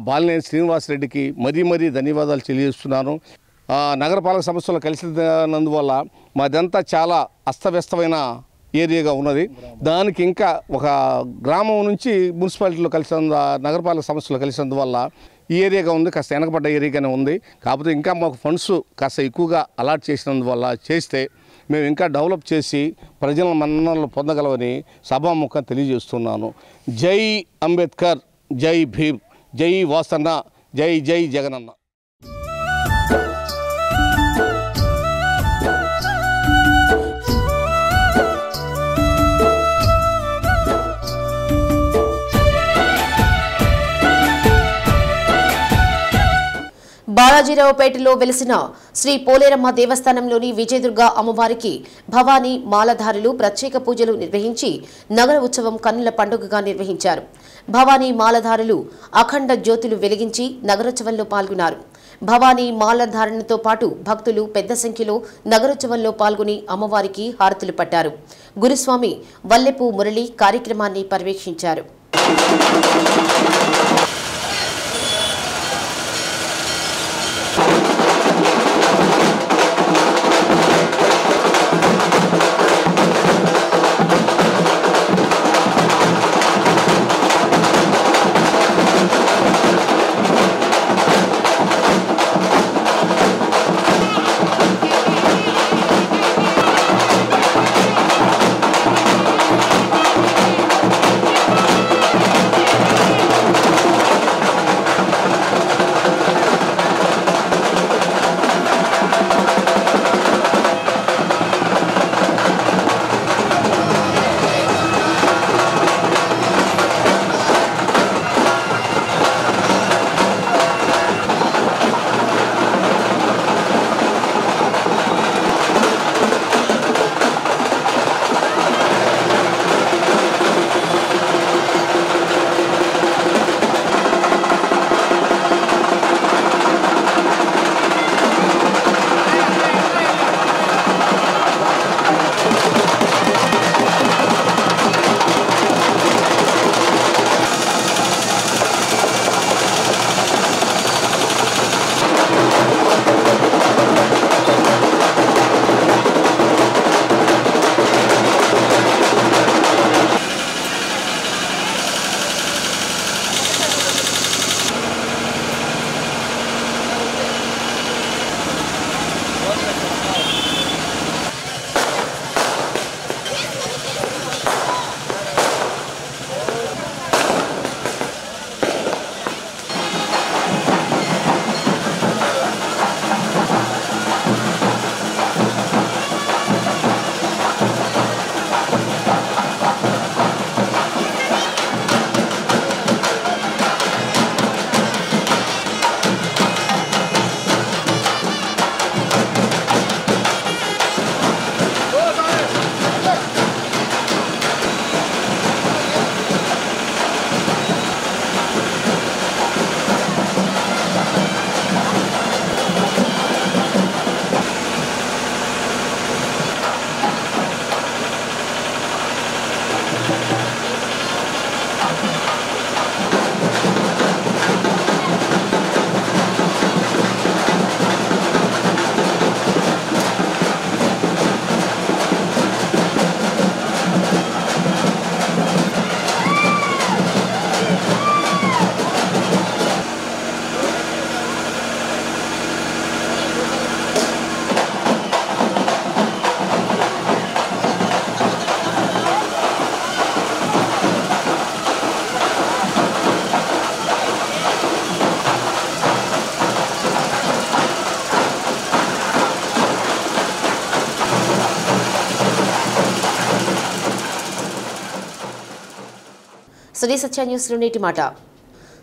బాలినేని శ్రీనివాసరెడ్డికి మరీ ధన్యవాదాలు తెలియజేస్తున్నాను. నగరపాలక సంస్థలు కలిసినందువల్ల మాదంతా చాలా అస్తవ్యస్తమైన ఏరియాగా ఉన్నది. దానికి ఇంకా ఒక గ్రామం నుంచి మున్సిపాలిటీలో నగరపాలక సంస్థలు కలిసినందువల్ల ఈ ఏరియాగా ఉంది, కాస్త వెనకబడ్డ ఏరియాగానే ఉంది. కాకపోతే ఇంకా మాకు ఫండ్స్ కాస్త ఎక్కువగా అలాట్ చేసినందువల్ల చేస్తే మేము ఇంకా డెవలప్ చేసి ప్రజల మన్ననలు పొందగలమని సభాముఖంగా తెలియజేస్తున్నాను. జై అంబేద్కర్, జై భీమ్, జై వాసన్న, జై జై జగనన్న. బాలాజీరావుపేటలో వెలిసిన శ్రీ పోలేరమ్మ దేవస్థానంలోని విజయదుర్గ అమ్మవారికి భవానీ మాలధారులు ప్రత్యేక పూజలు నిర్వహించి నగర ఉత్సవం కన్నుల పండుగగా నిర్వహించారు. భవానీ మాలధారులు అఖండ జ్యోతులు వెలిగించి నగరోత్సవంలో పాల్గొన్నారు. భవానీ మాలధారణతో పాటు భక్తులు పెద్ద సంఖ్యలో నగరోత్సవంలో పాల్గొని అమ్మవారికి హారతులు పట్టారు. గురుస్వామి వల్లెపు మురళి కార్యక్రమాన్ని పర్యవేక్షించారు. శ్రీ సత్య న్యూస్లో నేటి మాట.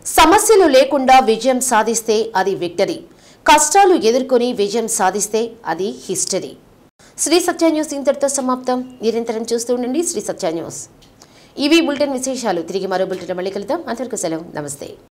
సమస్యలు లేకుండా విజయం సాధిస్తే అది విక్టరీ, కష్టాలు ఎదుర్కొని విజయం సాధిస్తే అది హిస్టరీ. శ్రీ సత్య న్యూస్ ఇంతటితో సమాప్తం. నిరంతరం చూస్తూ ఉండండి శ్రీ సత్య న్యూస్. ఇవి బులెటిన్ విశేషాలు. తిరిగి మరో బులెటిన్ మళ్ళీ కలుద్దాం. అంతవరకు సెలవు. నమస్తే.